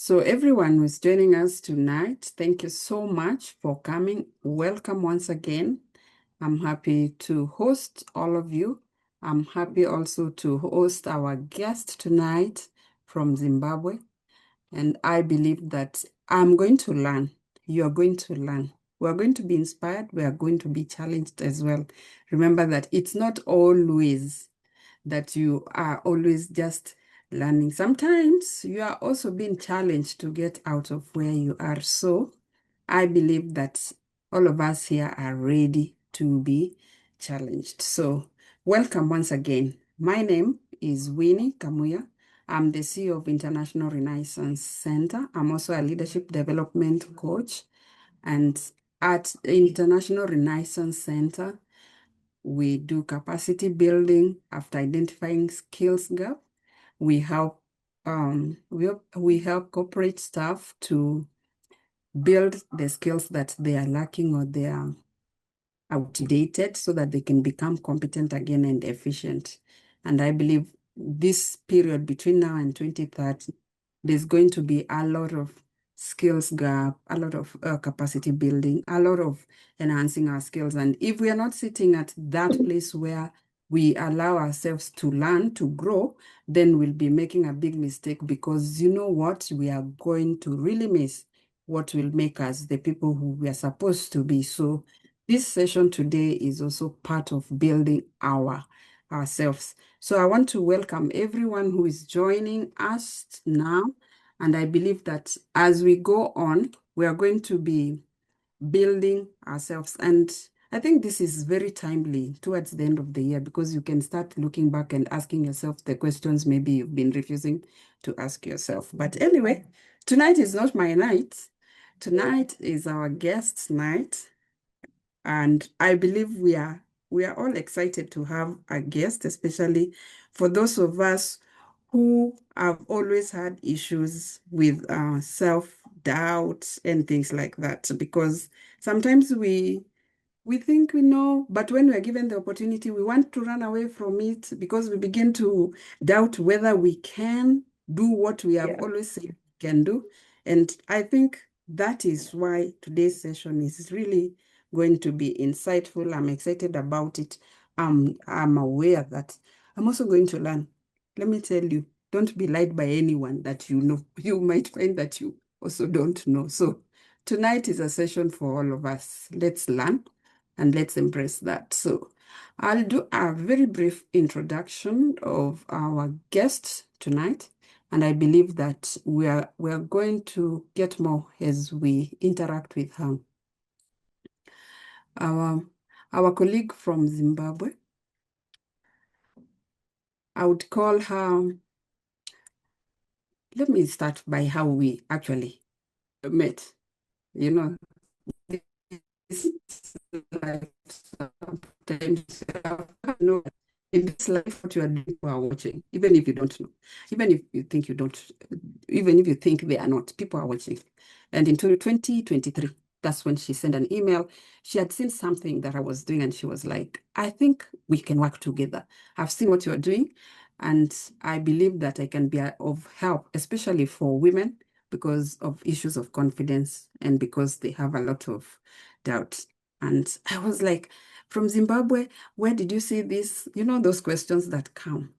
So everyone who's joining us tonight, thank you so much for coming. Welcome once again. I'm happy to host all of you. I'm happy also to host our guest tonight from Zimbabwe. And I believe that I'm going to learn. You're going to learn. We're going to be inspired. We are going to be challenged as well. Remember that it's not always that you are always just learning. Sometimes you are also being challenged to get out of where you are. So I believe that all of us here are ready to be challenged. So welcome once again. My name is Winnie Kamuya. I'm the CEO of International Renaissance Center. I'm also a leadership development coach. And at International Renaissance Center, we do capacity building after identifying skills gap. We help we help corporate staff to build the skills that they are lacking or they are outdated so that they can become competent again and efficient. And I believe this period between now and 2030, there's going to be a lot of skills gap, a lot of capacity building, a lot of enhancing our skills. And if we are not sitting at that place where we allow ourselves to learn, to grow, then we'll be making a big mistake, because you know what? We are going to really miss what will make us the people who we are supposed to be. So this session today is also part of building ourselves. So I want to welcome everyone who is joining us now. And I believe that as we go on, we are going to be building ourselves. And I think this is very timely towards the end of the year, because you can start looking back and asking yourself the questions maybe you've been refusing to ask yourself. But anyway, tonight is not my night. Tonight is our guest's night. And I believe we are all excited to have a guest, especially for those of us who have always had issues with self-doubt and things like that. Because sometimes we think we know, but when we're given the opportunity, we want to run away from it, because we begin to doubt whether we can do what we have always said we can do. And I think that is why today's session is really going to be insightful. I'm excited about it. I'm aware that I'm also going to learn. Let me tell you, don't be lied by anyone that you know. You might find that you also don't know. So tonight is a session for all of us. Let's learn and let's embrace that. So I'll do a very brief introduction of our guest tonight. And I believe that we are going to get more as we interact with her. Our colleague from Zimbabwe, I would call her, let me start by how we actually met. You know, this life sometimes know in this life what you are doing, people are watching, even if you don't know, even if you think you don't, even if you think they are not, people are watching. And in 2023, that's when she sent an email. She had seen something that I was doing, and she was like, I think we can work together. I've seen what you are doing, and I believe that I can be of help, especially for women, because of issues of confidence and because they have a lot of doubt. And I was like, from Zimbabwe, where did you see this? You know, those questions that come.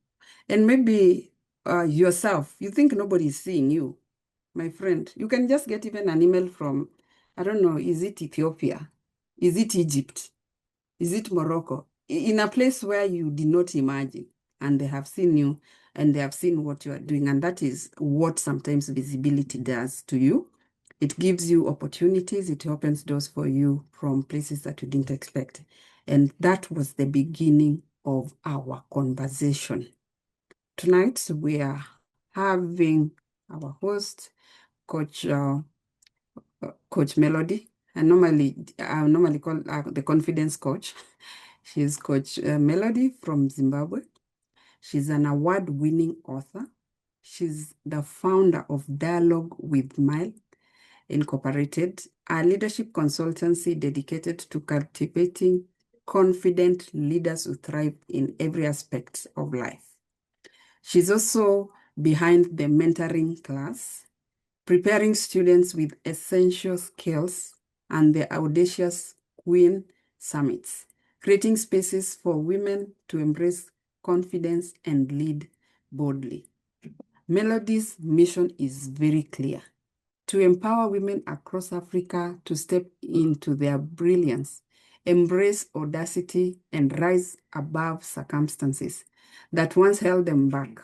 And maybe yourself, you think nobody is seeing you. My friend, you can just get even an email from, I don't know, is it Ethiopia? Is it Egypt? Is it Morocco? In a place where you did not imagine, and they have seen you, and they have seen what you are doing. And that is what sometimes visibility does to you. It gives you opportunities. It opens doors for you from places that you didn't expect. And that was the beginning of our conversation. Tonight, we are having our host, Coach Melody. I normally call the confidence coach. She's Coach Melody from Zimbabwe. She's an award-winning author. She's the founder of Dialogue with Mile Incorporated, a leadership consultancy dedicated to cultivating confident leaders who thrive in every aspect of life. She's also behind the mentoring class, preparing students with essential skills, and the audacious Queen Summits, creating spaces for women to embrace confidence and lead boldly. Melody's mission is very clear: to empower women across Africa to step into their brilliance, embrace audacity, and rise above circumstances that once held them back.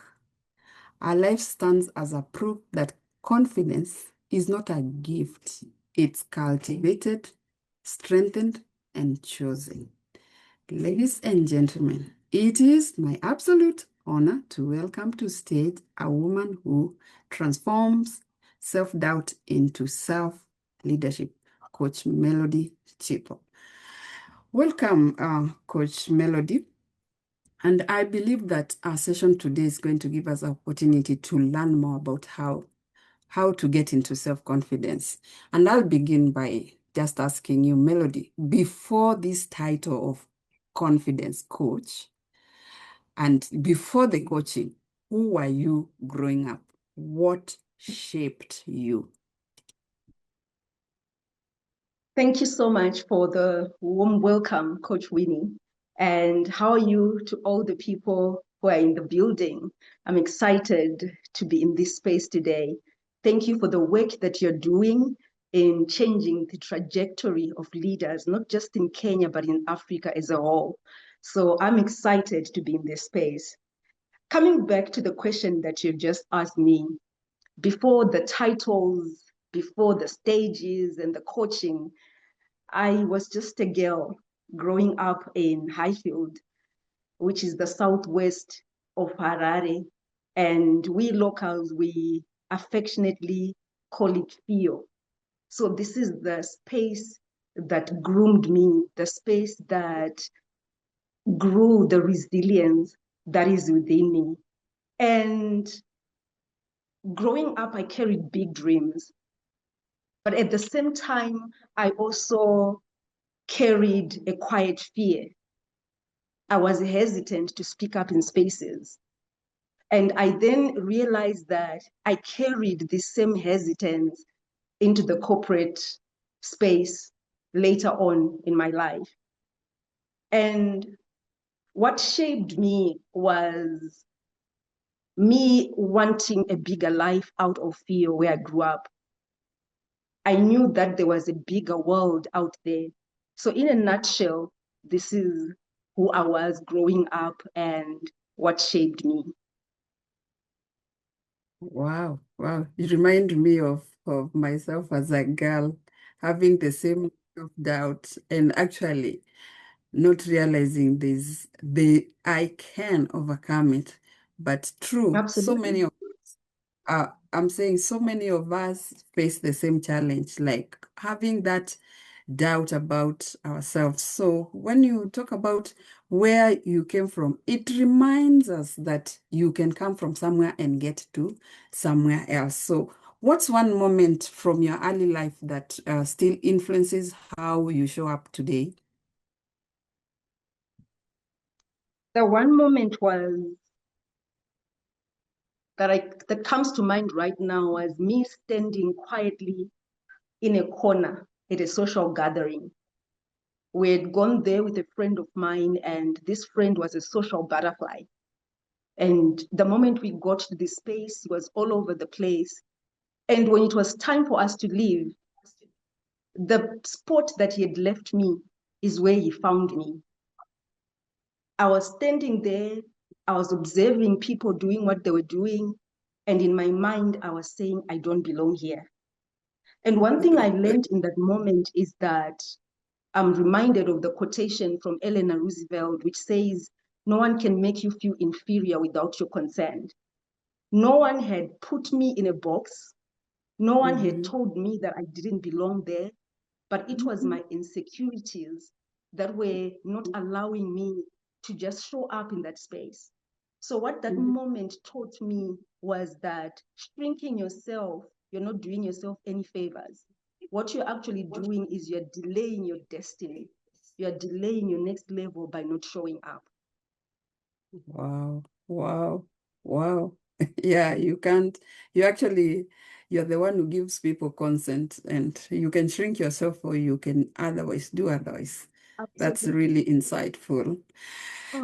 Our life stands as a proof that confidence is not a gift, it's cultivated, strengthened, and chosen. Ladies and gentlemen, it is my absolute honor to welcome to stage a woman who transforms self-doubt into self-leadership, Coach Melody Chepo. Welcome, Coach Melody. And I believe that our session today is going to give us an opportunity to learn more about how to get into self-confidence. And I'll begin by just asking you, Melody, before this title of confidence coach, and before the coaching, who were you growing up? What shaped you? Thank you so much for the warm welcome, Coach Winnie. And how are you to all the people who are in the building? I'm excited to be in this space today. Thank you for the work that you're doing in changing the trajectory of leaders, not just in Kenya, but in Africa as a whole. So I'm excited to be in this space. Coming back to the question that you've just asked me, before the titles, before the stages and the coaching, I was just a girl growing up in Highfield, which is the southwest of Harare. And we locals, we affectionately call it Fio. So this is the space that groomed me, the space that grew the resilience that is within me. And growing up, I carried big dreams. But at the same time, I also carried a quiet fear. I was hesitant to speak up in spaces. And I then realized that I carried the same hesitance into the corporate space later on in my life. And what shaped me was me wanting a bigger life out of fear where I grew up. I knew that there was a bigger world out there. So in a nutshell, this is who I was growing up and what shaped me. Wow, wow. You remind me of myself as a girl, having the same self-doubt and actually not realizing I can overcome it. But true, Absolutely. I'm saying so many of us face the same challenge, like having that doubt about ourselves. So when you talk about where you came from, it reminds us that you can come from somewhere and get to somewhere else. So what's one moment from your early life that still influences how you show up today? The one moment was that comes to mind right now was me standing quietly in a corner at a social gathering. We had gone there with a friend of mine, and this friend was a social butterfly. And the moment we got to this space, he was all over the place. And when it was time for us to leave, the spot that he had left me is where he found me. I was standing there, I was observing people doing what they were doing. And in my mind, I was saying, I don't belong here. And one thing I learned in that moment is that I'm reminded of the quotation from Eleanor Roosevelt, which says, no one can make you feel inferior without your consent. No one had put me in a box. No one had told me that I didn't belong there, but it was my insecurities that were not allowing me to just show up in that space. So what that moment taught me was that shrinking yourself, you're not doing yourself any favors. What you're actually doing is you're delaying your destiny. You're delaying your next level by not showing up. Wow, wow, wow. Yeah, you can't, you actually, you're the one who gives people consent, and you can shrink yourself or you can otherwise do otherwise. That's Absolutely. really insightful.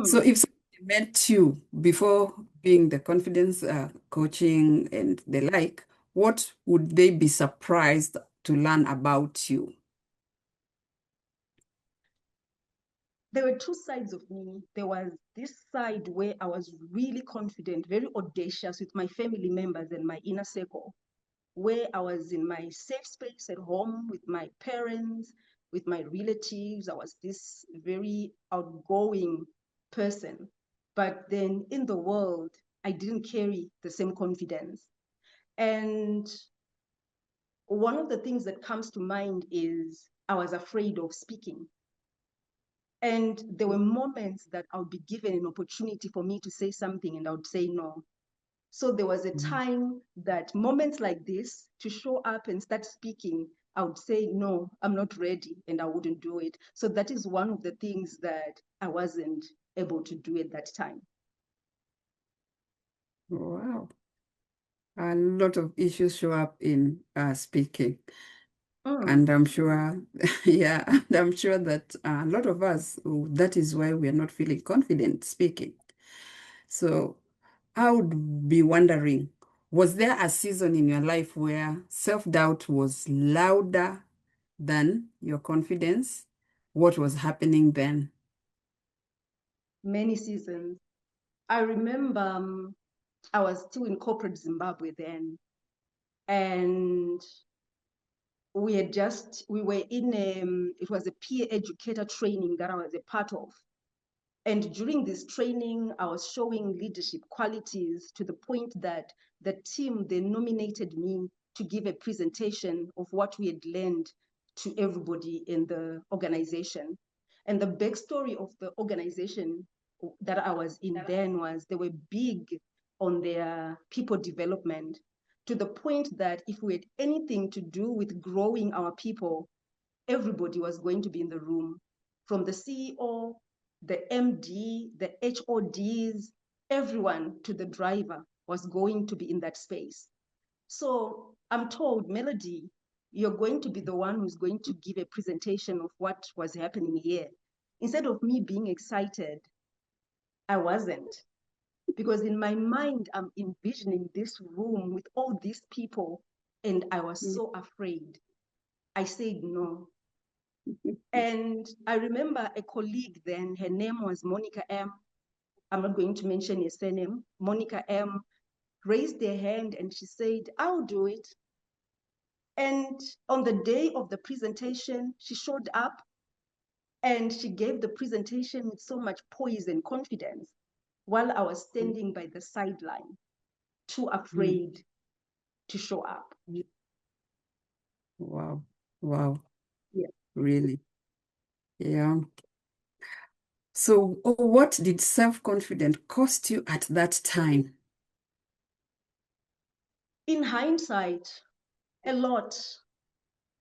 So Mm. if somebody met you before being the confidence coaching and the like, what would they be surprised to learn about you? There were two sides of me. There was this side where I was really confident, very audacious with my family members and my inner circle, where I was in my safe space at home with my parents, with my relatives. I was this very outgoing person. But then in the world, I didn't carry the same confidence. And one of the things that comes to mind is I was afraid of speaking. And there were moments that I would be given an opportunity for me to say something and I would say no. So there was a Mhm. time that moments like this, to show up and start speaking, I would say, no, I'm not ready, and I wouldn't do it. So that is one of the things that I wasn't able to do at that time. Wow. A lot of issues show up in speaking. Mm. And I'm sure, yeah, and I'm sure that a lot of us, that is why we are not feeling confident speaking. So I would be wondering, was there a season in your life where self-doubt was louder than your confidence? What was happening then? Many seasons. I remember I was still in corporate Zimbabwe then, and we were in it was a peer educator training that I was a part of. And during this training, I was showing leadership qualities to the point that the team, they nominated me to give a presentation of what we had learned to everybody in the organization. And the backstory of the organization that I was in then was they were big on their people development, to the point that if we had anything to do with growing our people, everybody was going to be in the room, from the CEO, the MD, the HODs, everyone to the driver was going to be in that space. So I'm told, Melody, you're going to be the one who's going to give a presentation of what was happening here. Instead of me being excited, I wasn't. Because in my mind, I'm envisioning this room with all these people, and I was so afraid. I said no. And I remember a colleague then, her name was Monica M. I'm not going to mention her surname. Monica M raised her hand and she said, I'll do it. And on the day of the presentation, she showed up and she gave the presentation with so much poise and confidence while I was standing by the sideline, too Mm. afraid to show up. Wow. Wow. Yeah. Really. Yeah. So, what did self-confidence cost you at that time? In hindsight, a lot: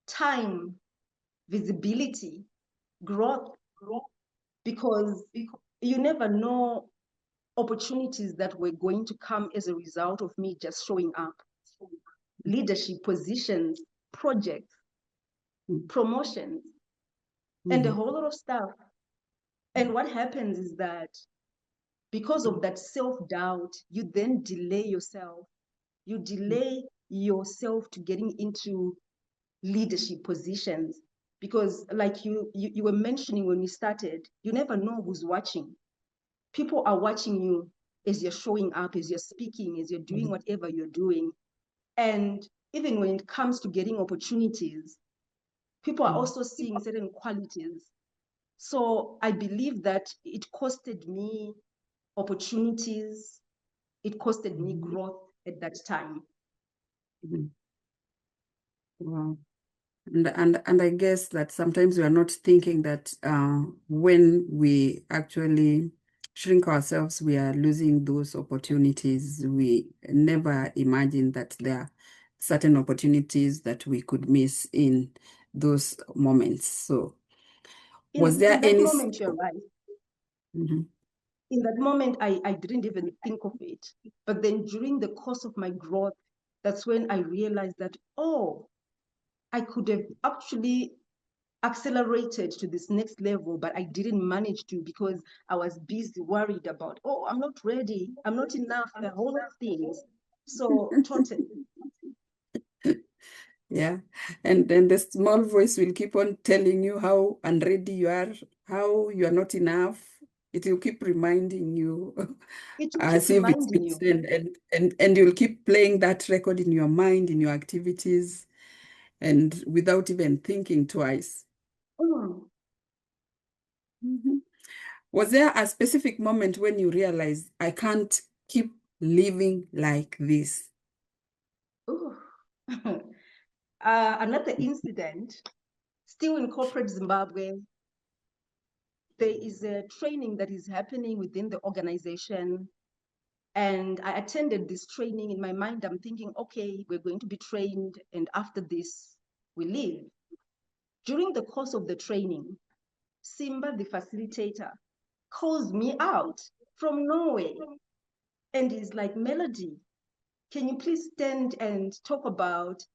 time, visibility, growth, because you never know opportunities that were going to come as a result of me just showing up. Leadership positions, projects, Mm. promotions, and a Mhm. whole lot of stuff. And what happens is that because of that self-doubt, you then delay yourself. You delay yourself to getting into leadership positions, because like you were mentioning when we started, you never know who's watching. People are watching you as you're showing up, as you're speaking, as you're doing whatever you're doing. And even when it comes to getting opportunities, people are Mm. also seeing certain qualities. So I believe that it costed me opportunities, it costed me Mhm. growth at that time. Mhm. Wow. And I guess that sometimes we are not thinking that when we actually shrink ourselves, we are losing those opportunities. We never imagine that there are certain opportunities that we could miss in those moments. So, was In there that any? moment, you're right. Mhm. In that moment, I didn't even think of it. But then during the course of my growth, that's when I realized that, oh, I could have actually accelerated to this next level, but I didn't manage to because I was busy worried about, oh, I'm not ready, I'm not enough, a whole lot of things. So totally. Yeah. And then the small voice will keep on telling you how unready you are, how you are not enough. It will keep reminding you It will keep as if it's reminding been you. said, and you'll keep playing that record in your mind, in your activities, and without even thinking twice. Mm. Mhm. Was there a specific moment when you realized, I can't keep living like this? Ooh. Another incident, still in corporate Zimbabwe, there is a training that is happening within the organization. And I attended this training. In my mind, I'm thinking, okay, we're going to be trained, and after this, we leave. During the course of the training, Simba, the facilitator, calls me out from Norway and is like, Melody, can you please stand and talk about?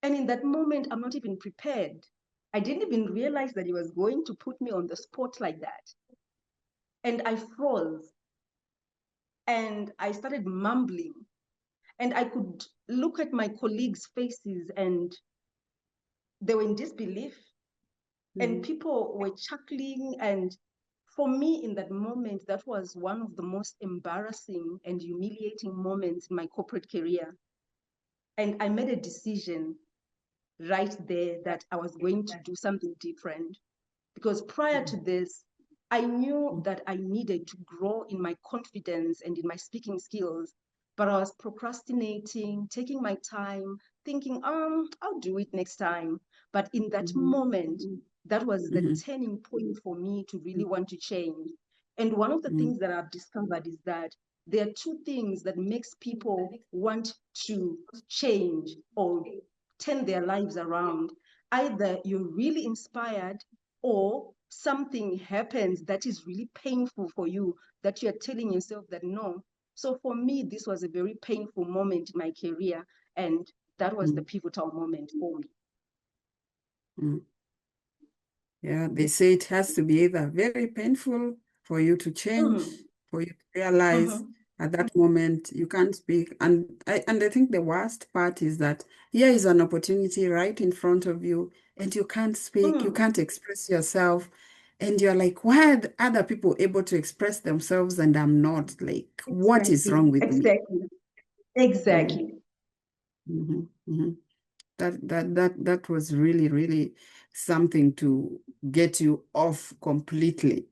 And in that moment, I'm not even prepared. I didn't even realize that he was going to put me on the spot like that. And I froze and I started mumbling. And I could look at my colleagues' faces and they were in disbelief. And people were chuckling. And for me, in that moment, that was one of the most embarrassing and humiliating moments in my corporate career. And I made a decision right there that I was going to do something different. Because prior to this, I knew that I needed to grow in my confidence and in my speaking skills, but I was procrastinating, taking my time, thinking, I'll do it next time. But in that moment, that was the Mhm. turning point for me to really want to change. And one of the Mhm. things that I've discovered is that there are two things that makes people want to change or turn their lives around. Either you're really inspired or something happens that is really painful for you that you're telling yourself that no. So for me, this was a very painful moment in my career, and that was the Mhm. pivotal moment for me. Mhm. Yeah, they say it has to be either very painful for you to change, Mm-hmm. for you to realize Mm-hmm. at that moment you can't speak. And I think the worst part is that here is an opportunity right in front of you, and you can't speak, you Mm. can't express yourself. And you're like, why are other people able to express themselves and I'm not? Like, what is Exactly. wrong with me? Exactly. Mm, Exactly. mhm, mhm. That was really, really something to get you off completely.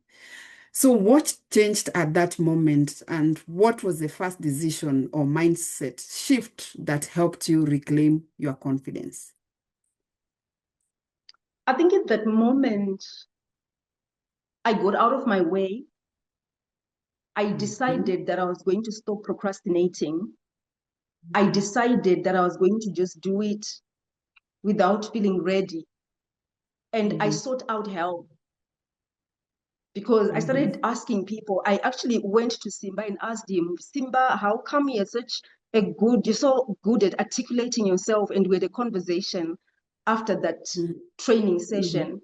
So what changed at that moment, and what was the first decision or mindset shift that helped you reclaim your confidence? I think at that moment, I got out of my way. I Mhm, decided that I was going to stop procrastinating. I decided that I was going to just do it without feeling ready. And I mhm, sought out help because I mhm, started asking people. I actually went to Simba and asked him, Simba, how come you're you're so good at articulating yourself? And we had a conversation after that mhm, training mhm, session.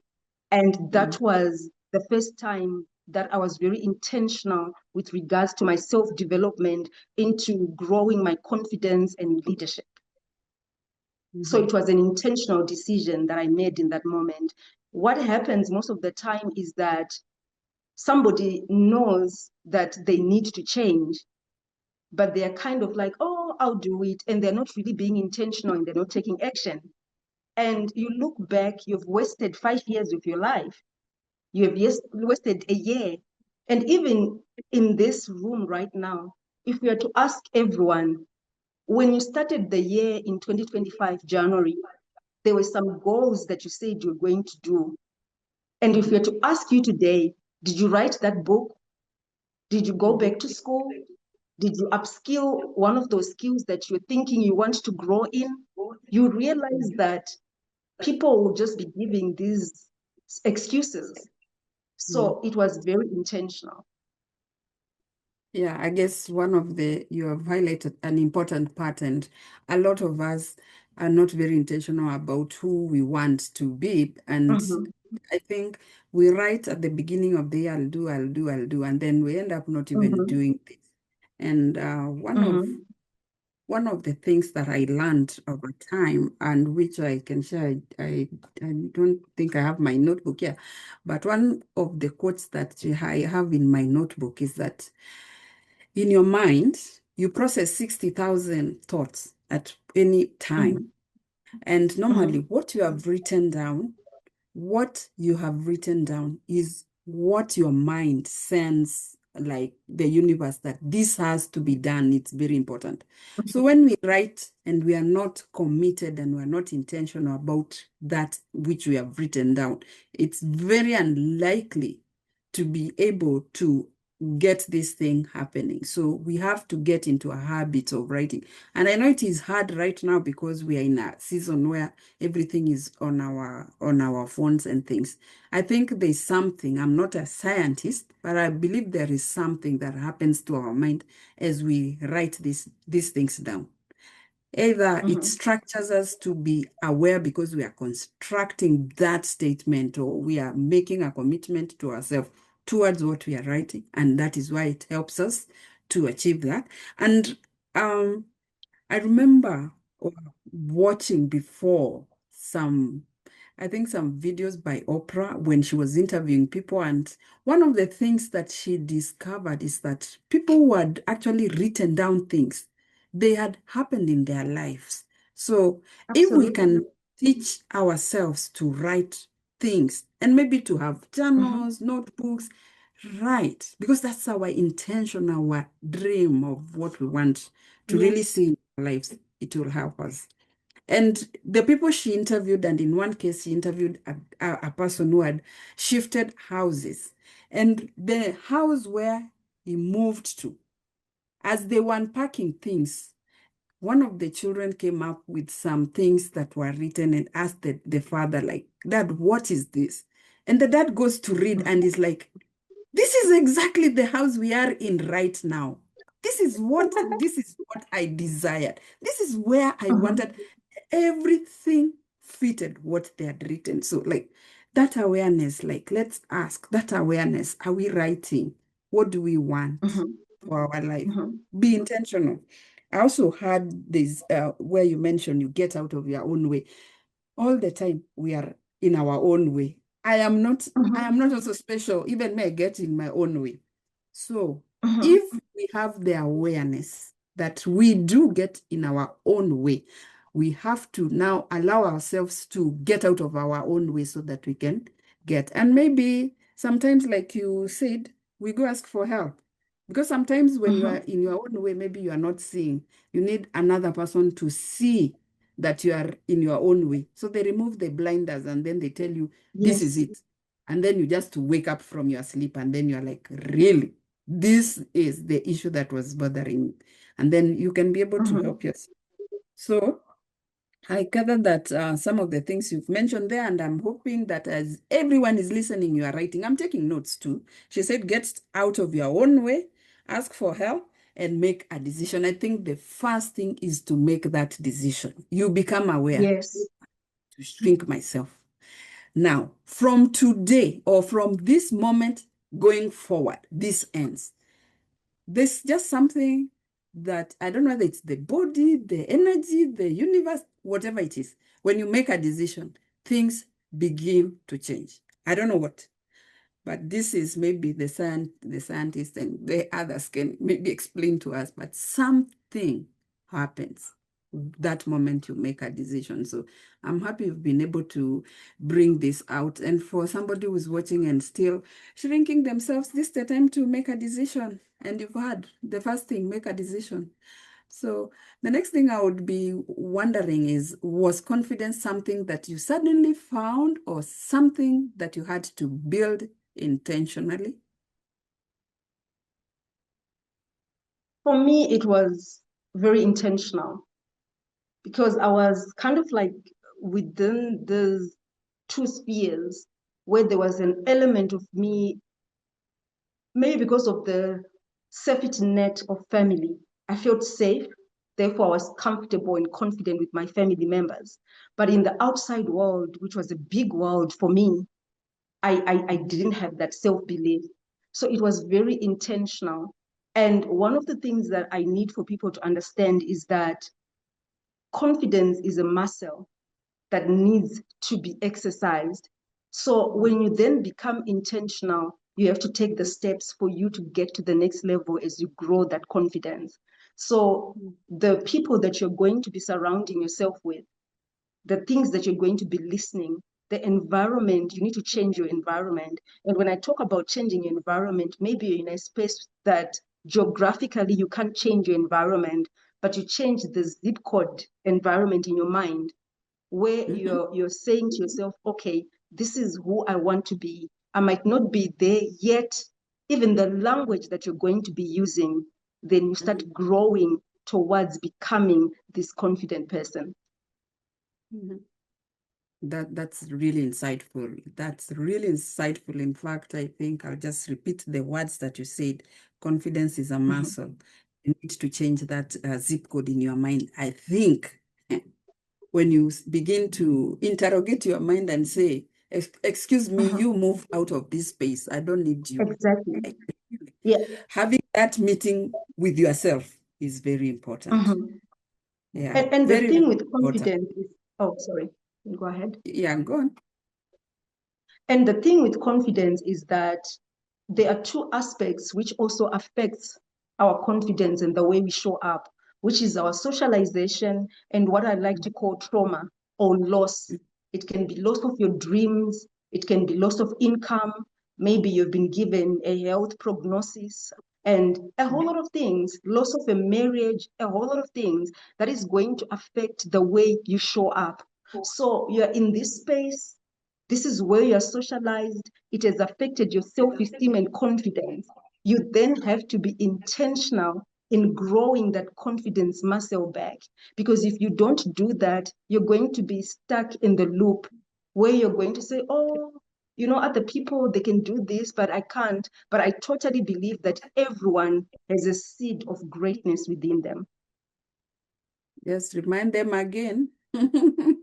And mhm, that was the first time that I was very intentional with regards to my self-development into growing my confidence and leadership. So mhm, it was an intentional decision that I made in that moment. What happens most of the time is that somebody knows that they need to change, but they're kind of like, oh, I'll do it. And they're not really being intentional and they're not taking action. And you look back, you've wasted 5 years of your life. You have wasted a year. And even in this room right now, if we are to ask everyone, when you started the year in 2025, January, there were some goals that you said you were going to do. And if we are to ask you today, did you write that book? Did you go mhm, back to school? Did you upskill one of those skills that you're thinking you want to grow in? You realize that people will just be giving these excuses. mhm. So it was very intentional. Yeah, I guess you have highlighted an important part, and a lot of us are not very intentional about who we want to be. And Mm-hmm. I think we write at the beginning of the year, I'll do, I'll do, I'll do, and then we end up not even Mm-hmm. doing this. And Mm-hmm. one of the things that I learned over time, and which I can share, I don't think I have my notebook here, but one of the quotes that I have in my notebook is that in your mind, you process 60,000 thoughts at any time. And normally, Mm-hmm. what you have written down is what your mind sends like the universe that this has to be done. It's very important. So when we write and we are not committed and we're not intentional about that which we have written down, it's very unlikely to be able to get this thing happening. So we have to get into a habit of writing. And I know it is hard right now because we are in a season where everything is on our phones and things. I think there's something, I'm not a scientist, but I believe there is something that happens to our mind as we write these things down. Either it Mm-hmm. structures us to be aware because we are constructing that statement or we are making a commitment to ourselves towards what we are writing, and that is why it helps us to achieve that. And um, I remember watching before I think some videos by Oprah when she was interviewing people. And one of the things that she discovered is that people who had actually written down things, they had happened in their lives. So if we Absolutely. can teach ourselves to write things and maybe to have Mm-hmm. journals, notebooks, right, because that's our intention, our dream of what we want to really Yes. see in our lives, it will help us. And the people she interviewed, and in one case, she interviewed a person who had shifted houses. And the house where he moved to, as they were unpacking things, one of the children came up with some things that were written and asked the father, like, Dad, what is this? And the dad goes to read and is like, this is exactly the house we are in right now. This is what I desired. This is where I Mm-hmm. wanted. Everything fitted what they had written. So like that awareness, like let's ask that awareness, are we writing? What do we want Mm-hmm. for our life? Mm-hmm. Be intentional. I also had this where you mentioned you get out of your own way. All the time we are in our own way. I am Mm-hmm. not also special. Even me, I get in my own way. So Mm-hmm. if we have the awareness that we do get in our own way, we have to now allow ourselves to get out of our own way so that we can get. And maybe sometimes, like you said, we go ask for help. Because sometimes when you are Mm-hmm. in your own way, maybe you are not seeing. You need another person to see that you are in your own way. So they remove the blinders and then they tell you, this is Yes. it. And then you just wake up from your sleep and then you're like, really? This is the issue that was bothering me. And then you can be able to Mm-hmm. help yourself. So I gather that some of the things you've mentioned there, and I'm hoping that as everyone is listening, you are writing. I'm taking notes too. She said, get out of your own way, ask for help, and make a decision. I think the first thing is to make that decision. You become aware Yes. to shrink myself. Now, from today or from this moment going forward, this ends. There's just something that I don't know whether it's the body, the energy, the universe, whatever it is. When you make a decision, things begin to change. I don't know what, but this is maybe the scientists and the others can maybe explain to us, but something happens that moment you make a decision. So I'm happy you've been able to bring this out. And for somebody who's watching and still shrinking themselves, this is the time to make a decision. And you've had the first thing, make a decision. So the next thing I would be wondering is, was confidence something that you suddenly found or something that you had to build intentionally? For me, it was very intentional because I was kind of like within those two spheres where there was an element of me, maybe because of the safety net of family. I felt safe. Therefore, I was comfortable and confident with my family members. But in the outside world, which was a big world for me, I didn't have that self-belief. So it was very intentional. And one of the things that I need for people to understand is that confidence is a muscle that needs to be exercised. So when you then become intentional, you have to take the steps for you to get to the next level as you grow that confidence. So the people that you're going to be surrounding yourself with, the things that you're going to be listening, the environment, you need to change your environment. And when I talk about changing your environment, maybe you're in a space that geographically you can't change your environment, but you change the zip code environment in your mind where you're saying to yourself, okay, this is who I want to be. I might not be there yet. Even the language that you're going to be using, then you start growing towards becoming this confident person. That's really insightful. That's really insightful. In fact, I think I'll just repeat the words that you said. Confidence is a muscle. You need to change that zip code in your mind. I think when you begin to interrogate your mind and say, excuse me, you move out of this space. I don't need you. Exactly. Yeah. Having that meeting with yourself is very important. Yeah, And the very, thing very with important. confidence is, oh, sorry, go ahead. Yeah, go on. And the thing with confidence is that there are two aspects which also affects our confidence and the way we show up, which is our socialization and what I like to call trauma or loss. It can be loss of your dreams. It can be loss of income. Maybe you've been given a health prognosis and a whole lot of things, loss of a marriage, a whole lot of things that is going to affect the way you show up. So you're in this space. This is where you're socialized. It has affected your self-esteem and confidence. You then have to be intentional in growing that confidence muscle back. Because if you don't do that, you're going to be stuck in the loop where you're going to say, oh, you know, other people, they can do this, but I can't. But I totally believe that everyone has a seed of greatness within them. Just remind them again.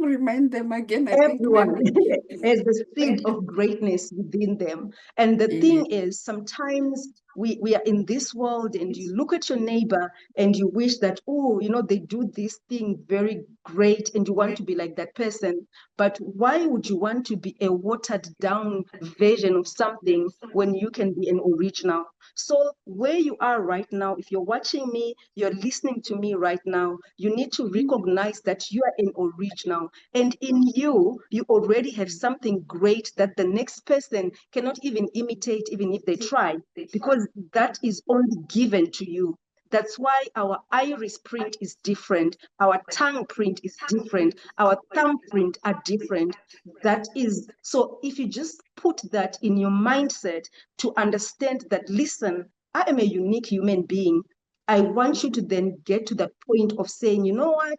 Remind them again. I think Everyone maybe. has the seed of greatness within them. And the Yeah. thing is, sometimes we are in this world and you look at your neighbor and you wish that, oh, you know, they do this thing very great and you want to be like that person. But why would you want to be a watered down version of something when you can be an original? So where you are right now, if you're watching me, you're listening to me right now, you need to recognize that you are an original. And in you, you already have something great that the next person cannot even imitate, even if they try, because that is only given to you. That's why our iris print is different, our tongue print is different, our thumbprint are different. That is, so if you just put that in your mindset to understand that, listen, I am a unique human being. I want you to then get to that point of saying, you know what?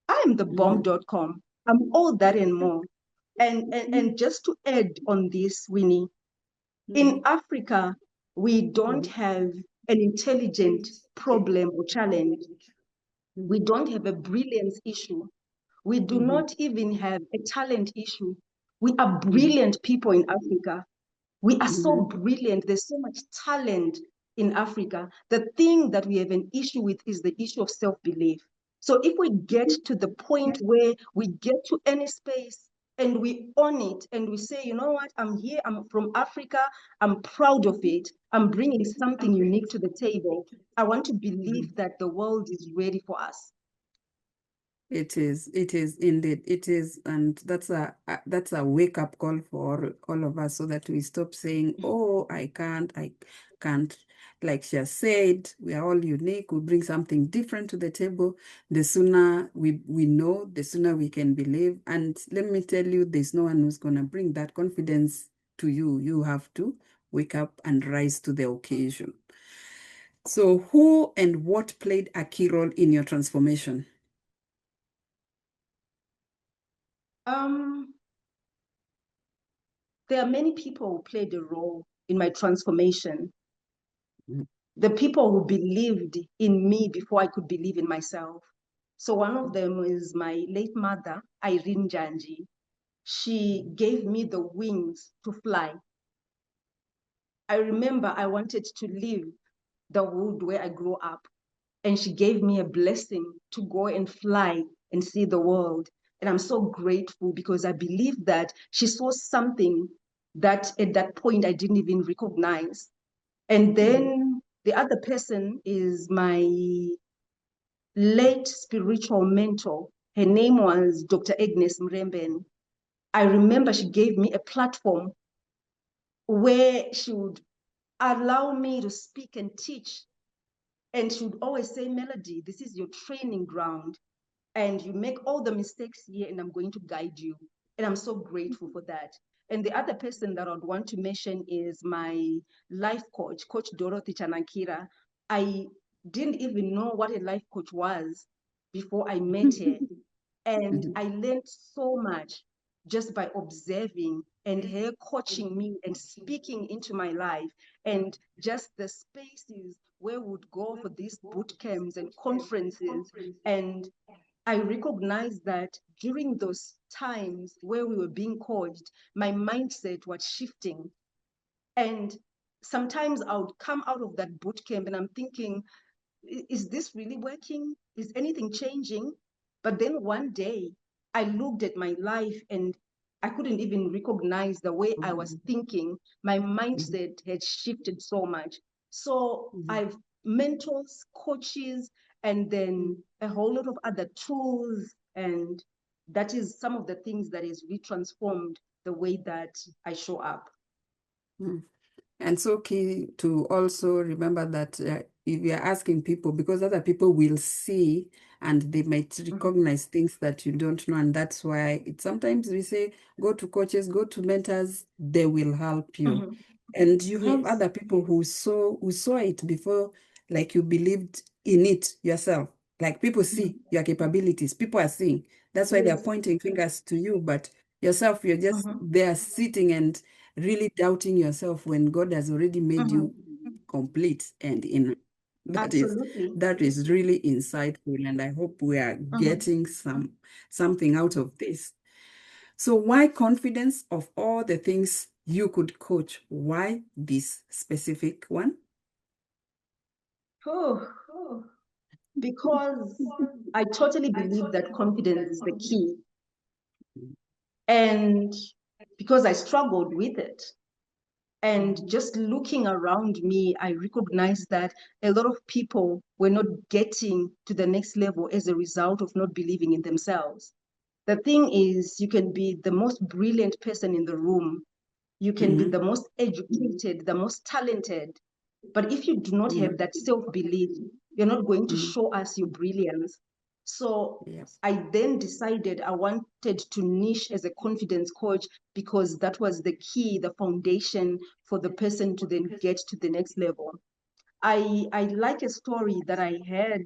I am the bomb.com. I'm all that and more. And just to add on this, Winnie, in Africa, we don't have an intelligent problem or challenge. We don't have a brilliance issue. We do not even have a talent issue. We are brilliant people in Africa. We are so brilliant. There's so much talent in Africa. The thing that we have an issue with is the issue of self-belief. So if we get to the point where we get to any space and we own it and we say, you know what, I'm here, I'm from Africa, I'm proud of it, I'm bringing something unique to the table. I want to believe that the world is ready for us. It is indeed, it is, and that's a wake-up call for all of us so that we stop saying, oh, I can't. Like she has said, we are all unique, we bring something different to the table. The sooner we know, the sooner we can believe. And let me tell you, there's no one who's gonna bring that confidence to you. You have to wake up and rise to the occasion. So who and what played a key role in your transformation? Um, there are many people who played a role in my transformation. the people who believed in me before I could believe in myself. So one of them is my late mother, Irene Janji. She gave me the wings to fly. I remember I wanted to leave the wood where I grew up, and she gave me a blessing to go and fly and see the world. And I'm so grateful because I believe that she saw something that at that point I didn't even recognize. And then the other person is my late spiritual mentor. Her name was Dr. Agnes Mremben. I remember she gave me a platform where she would allow me to speak and teach. And she would always say, Melody, this is your training ground. And you make all the mistakes here, and I'm going to guide you. And I'm so grateful for that. And the other person that I'd want to mention is my life coach, Coach Dorothy Chanakira. I didn't even know what a life coach was before I met her. And I learned so much just by observing and her coaching me and speaking into my life, and just the spaces where we would go for these boot camps and conferences. And I recognized that during those times where we were being coached, my mindset was shifting. And sometimes I would come out of that boot camp and I'm thinking, is this really working? Is anything changing? But then one day I looked at my life and I couldn't even recognize the way I was thinking. My mindset had shifted so much. So I've mentors, coaches, and then a whole lot of other tools. And that is some of the things that has retransformed the way that I show up. And so key to also remember that if you're asking people, because other people will see and they might recognize things that you don't know. And that's why sometimes we say, go to coaches, go to mentors, they will help you. And you have Yes. other people who saw it before, like you believed in it yourself. Like people see your capabilities, people are seeing. That's why they're Yes. pointing fingers to you, but yourself, you're just there sitting and really doubting yourself when God has already made you complete and in. That is Absolutely. that is really insightful, and I hope we are getting something out of this. So why confidence of all the things you could coach? Why this specific one? Oh, because I totally believe that confidence is the key. And because I struggled with it. And just looking around me, I recognized that a lot of people were not getting to the next level as a result of not believing in themselves. The thing is, you can be the most brilliant person in the room, you can be the most educated, the most talented, but if you do not have that self-belief, you're not going to show us your brilliance. So Yes. I then decided I wanted to niche as a confidence coach because that was the key, the foundation for the person to then get to the next level. I like a story that I had.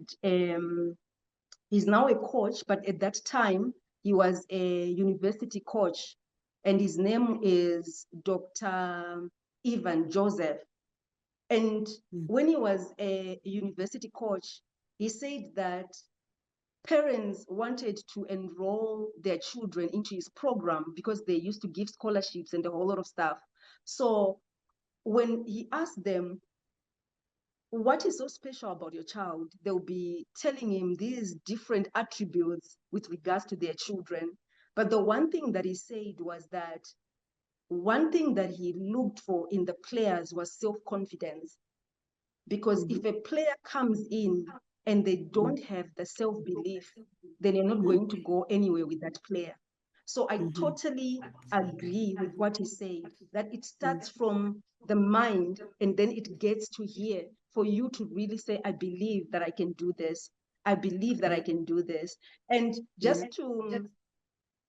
He's now a coach, but at that time he was a university coach, and his name is Dr. Ivan Joseph. And when he was a university coach, he said that parents wanted to enroll their children into his program because they used to give scholarships and a whole lot of stuff. So when he asked them, what is so special about your child? They'll be telling him these different attributes with regards to their children. But the one thing that he said was that one thing that he looked for in the players was self-confidence. Because if a player comes in and they don't have the self-belief, then you're not going to go anywhere with that player. So I totally agree with what he said, that it starts from the mind and then it gets to here for you to really say, I believe that I can do this. I believe that I can do this. And just to,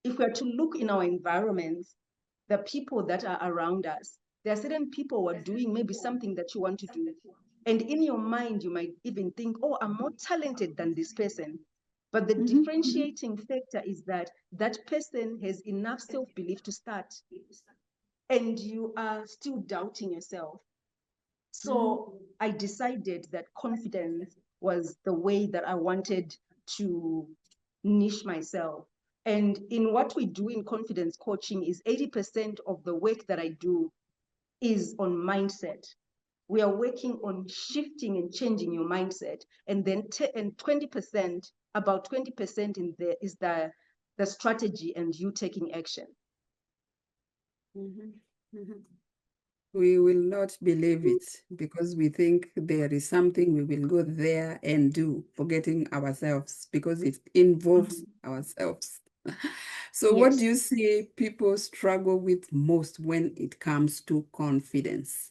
if we're to look in our environments, the people that are around us, there are certain people who are doing maybe something that you want to do. And in your mind, you might even think, oh, I'm more talented than this person. But the differentiating factor is that that person has enough self-belief to start, and you are still doubting yourself. So I decided that confidence was the way that I wanted to niche myself. And in what we do in confidence coaching is 80% of the work that I do is on mindset. We are working on shifting and changing your mindset. And then 20%, about 20% in there is the strategy and you taking action. We will not believe it because we think there is something we will go there and do, forgetting ourselves because it involves ourselves. So what do Yes, you see people struggle with most when it comes to confidence?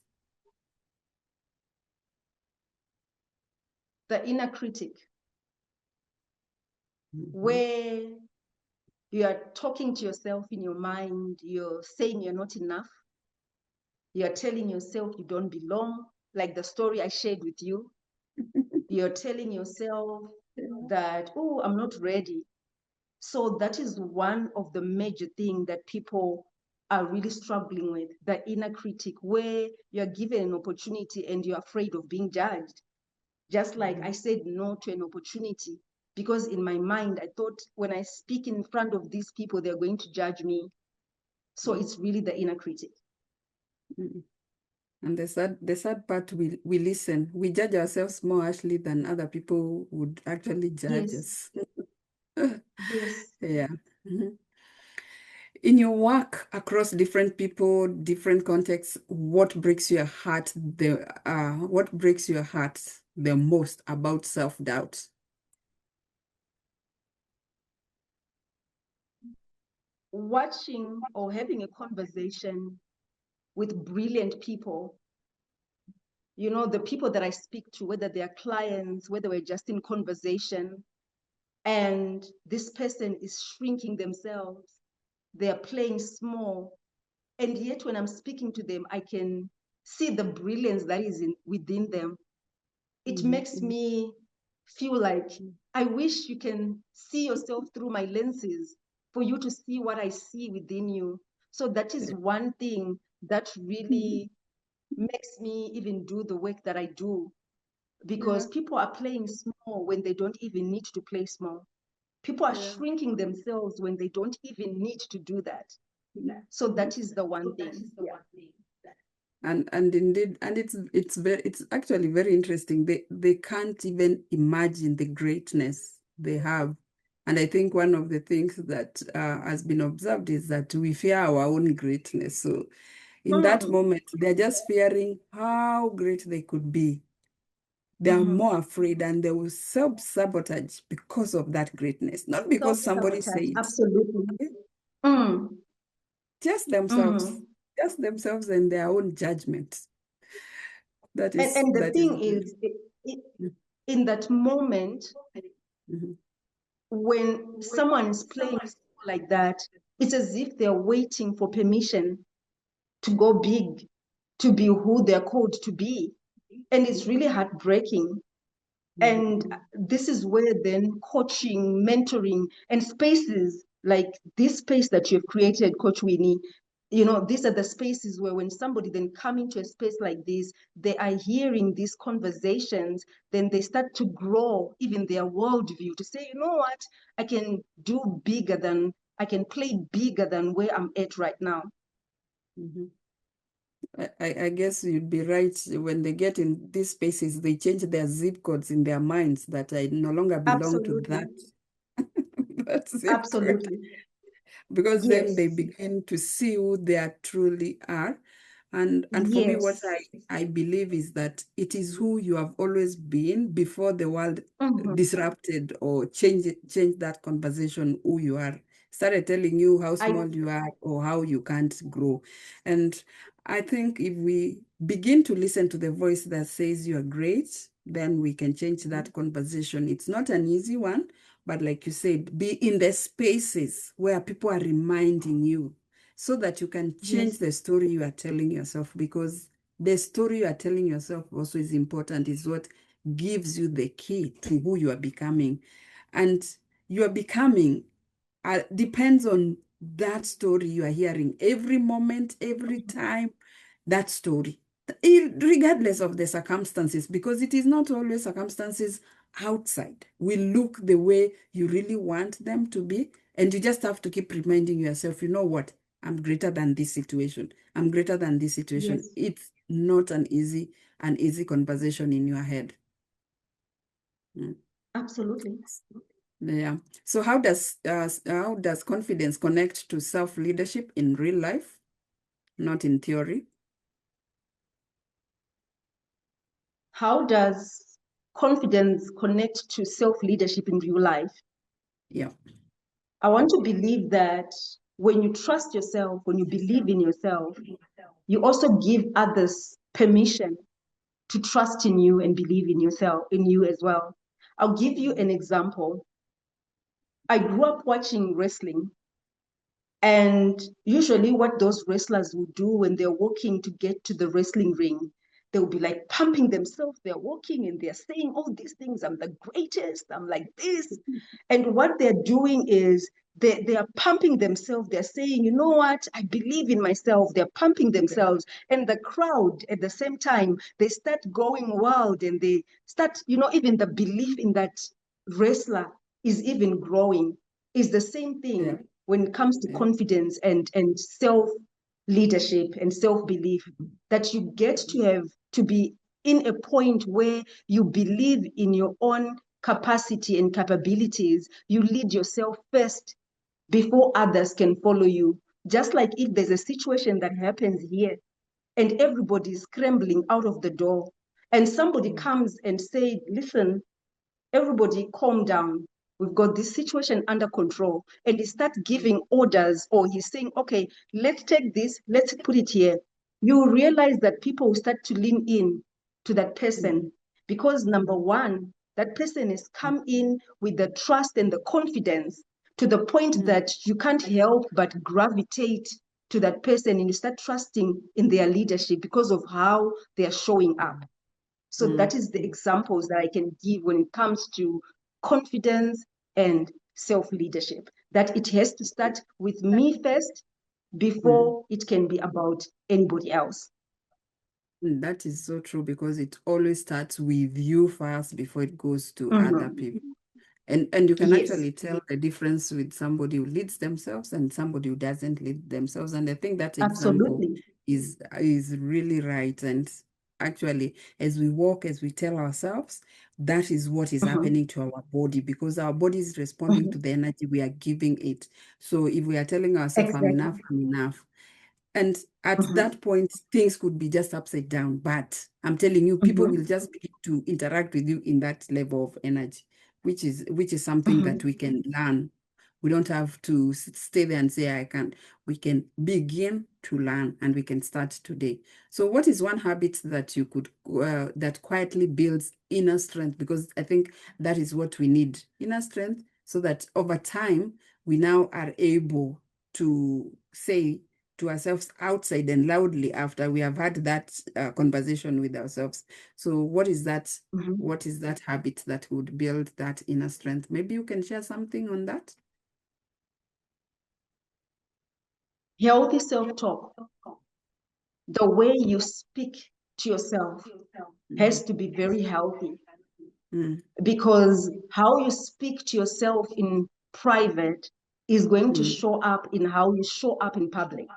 the inner critic, Mhm. where you are talking to yourself in your mind, you're saying you're not enough, you're telling yourself you don't belong, like the story I shared with you. You're telling yourself that, oh, I'm not ready. So that is one of the major things that people are really struggling with, the inner critic, where you're given an opportunity and you're afraid of being judged. Just like I said no to an opportunity because in my mind, I thought when I speak in front of these people, they're going to judge me. So it's really the inner critic. Mhm. And the sad part, we listen. We judge ourselves more harshly than other people would actually judge Yes, us. yes. Yeah. Mhm. In your work across different people, different contexts, what breaks your heart the most about self-doubt? Watching or having a conversation with brilliant people, the people that I speak to, whether they are clients, whether we're just in conversation, and this person is shrinking themselves, they are playing small. And yet, when I'm speaking to them, I can see the brilliance that is within them. It makes me feel like I wish you can see yourself through my lenses for you to see what I see within you. So that is one thing that really makes me even do the work that I do because Yeah, people are playing small when they don't even need to play small. People are yeah. shrinking themselves when they don't even need to do that. So Mhm. that is the one thing. Yeah. And indeed, and it's actually very interesting. They can't even imagine the greatness they have. And I think one of the things that has been observed is that we fear our own greatness. So in that Mm, moment, they're just fearing how great they could be. They are mhm. more afraid and they will self-sabotage because of that greatness, not because somebody Self-sabotage, said absolutely. Mm, just themselves, mm. just themselves and their own judgment. That is And the that is thing is, in that moment, Mhm. when someone is playing like that, it's as if they're waiting for permission to go big, to be who they're called to be. And it's really heartbreaking. And Mhm. this is where then coaching, mentoring, and spaces like this space that you've created, Coach Winnie, these are the spaces where when somebody then come into a space like this, they are hearing these conversations, then they start to grow even their worldview to say, you know what, I can play bigger than where I'm at right now. Mhm. I guess you'd be right. When they get in these spaces, they change their zip codes in their minds that I no longer belong to Absolutely. that zip code. Absolutely. Because then they Yes. begin to see who they are truly are. And for me, what Yes. I believe is that it is who you have always been before the world Mhm. disrupted or change that conversation who you are. Started telling you how I small you are or how you can't grow. And I think if we begin to listen to the voice that says you are great, then we can change that conversation. It's not an easy one, but like you said, be in the spaces where people are reminding you so that you can change Yes. the story you are telling yourself, because the story you are telling yourself also is important, is what gives you the key to who you are becoming. And you are becoming depends on that story you are hearing every moment, every time, that story. regardless of the circumstances, because it is not always circumstances outside. We look the way you really want them to be, and you just have to keep reminding yourself, you know what? I'm greater than this situation. I'm greater than this situation. Yes, It's not an easy conversation in your head. Mm. absolutely. Yeah. So how does confidence connect to self-leadership in real life, not in theory? How does confidence connect to self-leadership in real life? Yeah. I want to believe that when you trust yourself, when you believe in yourself, you also give others permission to trust in you and believe in yourself, in you as well. I'll give you an example. I grew up watching wrestling. And usually, what those wrestlers will do when they're walking to get to the wrestling ring, they'll be like pumping themselves. They're walking and they're saying all these things. I'm the greatest. I'm like this. And what they're doing is they are pumping themselves. They're saying, you know what? I believe in myself. They're pumping themselves. And the crowd at the same time, they start going wild and they start, even the belief in that wrestler is even growing. Is the same Yeah. thing when it comes to Yeah. confidence and self leadership and self belief, that you get to have to be in a point where you believe in your own capacity and capabilities. You lead yourself first before others can follow you. Just like if there's a situation that happens here and everybody is scrambling out of the door and somebody comes and say, listen, everybody calm down. We've got this situation under control. And he starts giving orders, or he's saying, okay, let's take this, let's put it here. You realize that people will start to lean in to that person because number one, that person has come in with the trust and the confidence to the point that you can't help but gravitate to that person and you start trusting in their leadership because of how they are showing up. So that is the examples that I can give when it comes to confidence and self-leadership, that it has to start with me first Mm. before it can be about anybody else. That is so true because it always starts with you first before it goes to other Mhm. people. And you can Yes, actually tell the difference with somebody who leads themselves and somebody who doesn't lead themselves. And I think that example absolutely. is really right. And actually, as we tell ourselves, that is what is Mhm. happening to our body because our body is responding to Mhm. the energy we are giving it. So if we are telling ourselves, Exactly. I'm enough, and at Mhm. that point, things could be just upside down. But I'm telling you, people will Mhm. just begin to interact with you in that level of energy, which is something that Mhm. we can learn. We don't have to stay there and say, I can't. We can begin to learn and we can start today. So what is one habit that you could, that quietly builds inner strength? Because I think that is what we need, inner strength, so that over time, we now are able to say to ourselves outside and loudly after we have had that conversation with ourselves. So what is that? Mhm. What is that habit that would build that inner strength? Maybe you can share something on that. Healthy self-talk, the way you speak to yourself Mhm. has to be very healthy Mm, because how you speak to yourself in private is going to mm, show up in how you show up in public.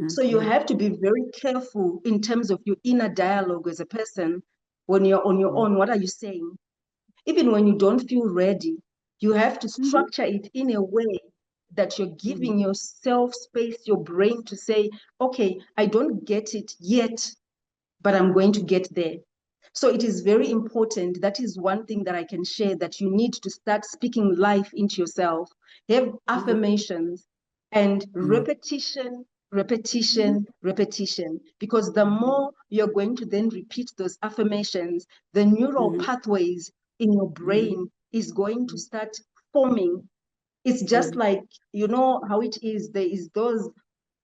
So you yeah. have to be very careful in terms of your inner dialogue as a person when you're on your Mm, own. What are you saying? Even when you don't feel ready, you have to mhm, structure it in a way that you're mhm, giving yourself space, your brain to say, okay, I don't get it yet, but I'm going to get there. So it is very important. That is one thing that I can share, that you need to start speaking life into yourself. Have mhm, affirmations and mm, repetition, repetition, repetition. Because the more you're going to then repeat those affirmations, the neural mhm, pathways in your mhm, brain is going to start forming. It's just mm, like, you know how it is. There is those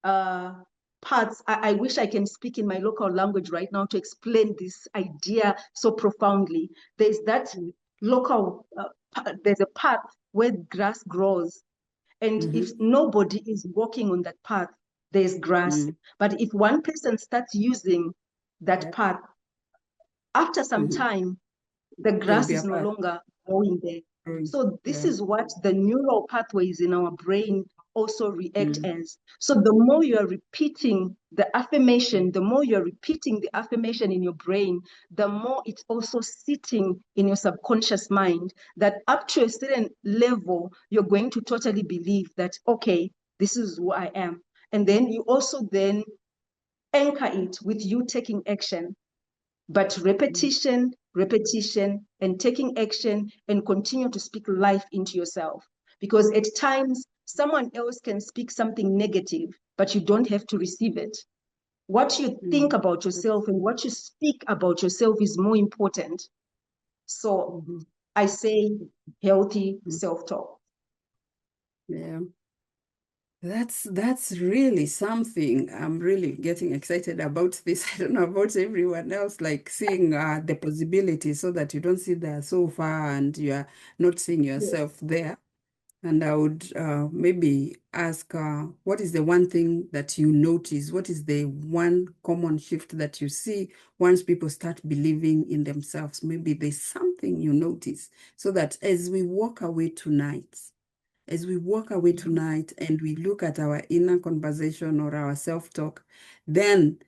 uh, parts. I wish I can speak in my local language right now to explain this idea so profoundly. There's that mm, local, there's a path where grass grows. And if mhm, nobody is walking on that path, there's grass. mm, But if one person starts using that Yes. path. After some Mhm. time, the There will grass be a is no path longer growing there. growing. So this Yeah. is what the neural pathways in our brain also react Mm. as. So the more you're repeating the affirmation, the more you're repeating the affirmation in your brain, the more it's also sitting in your subconscious mind, that up to a certain level, you're going to totally believe that, okay, this is who I am. And then you also then anchor it with you taking action. But Mm. repetition, repetition, and taking action and continue to speak life into yourself. Because at times, someone else can speak something negative, but you don't have to receive it. What you think Mm. about yourself and what you speak about yourself is more important. So Mhm. I say healthy Mm. self-talk. Yeah. That's really something. I'm really getting excited about this. I don't know about everyone else, like seeing the possibilities so that you don't sit there so far and you are not seeing Yes. yourself there. And I would maybe ask, what is the one thing that you notice? What is the one common shift that you see once people start believing in themselves? Maybe there's something you notice so that as we walk away tonight, and we look at our inner conversation or our self-talk, then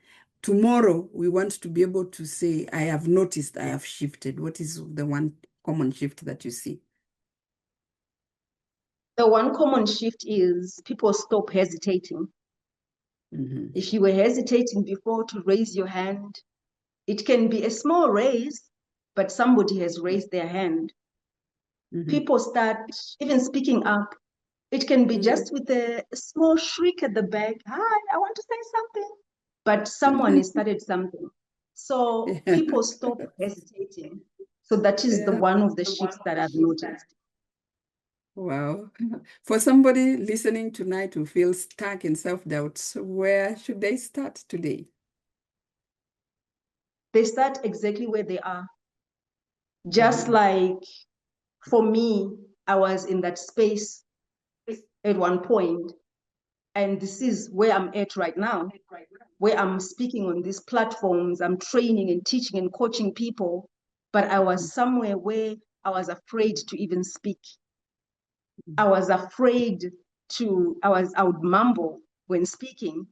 tomorrow we want to be able to say, I have noticed, I have shifted. What is the one common shift that you see? The one common shift is people stop hesitating. Mm-hmm. If you were hesitating before to raise your hand, it can be a small raise, but somebody has raised their hand. Mm-hmm. People start even speaking up. It can be Mm-hmm. just with a small shriek at the back. Hi, I want to say something. But someone has started something. So Yeah. people stop hesitating. So that is the Yeah. one of the shifts that I've noticed. Wow. For somebody listening tonight who feels stuck in self-doubt, where should they start today? They start exactly where they are. Just Mm-hmm. like for me, I was in that space at one point, and this is where I'm at right now, where I'm speaking on these platforms, I'm training and teaching and coaching people, but I was somewhere where I was afraid to even speak. I was afraid I would mumble when speaking.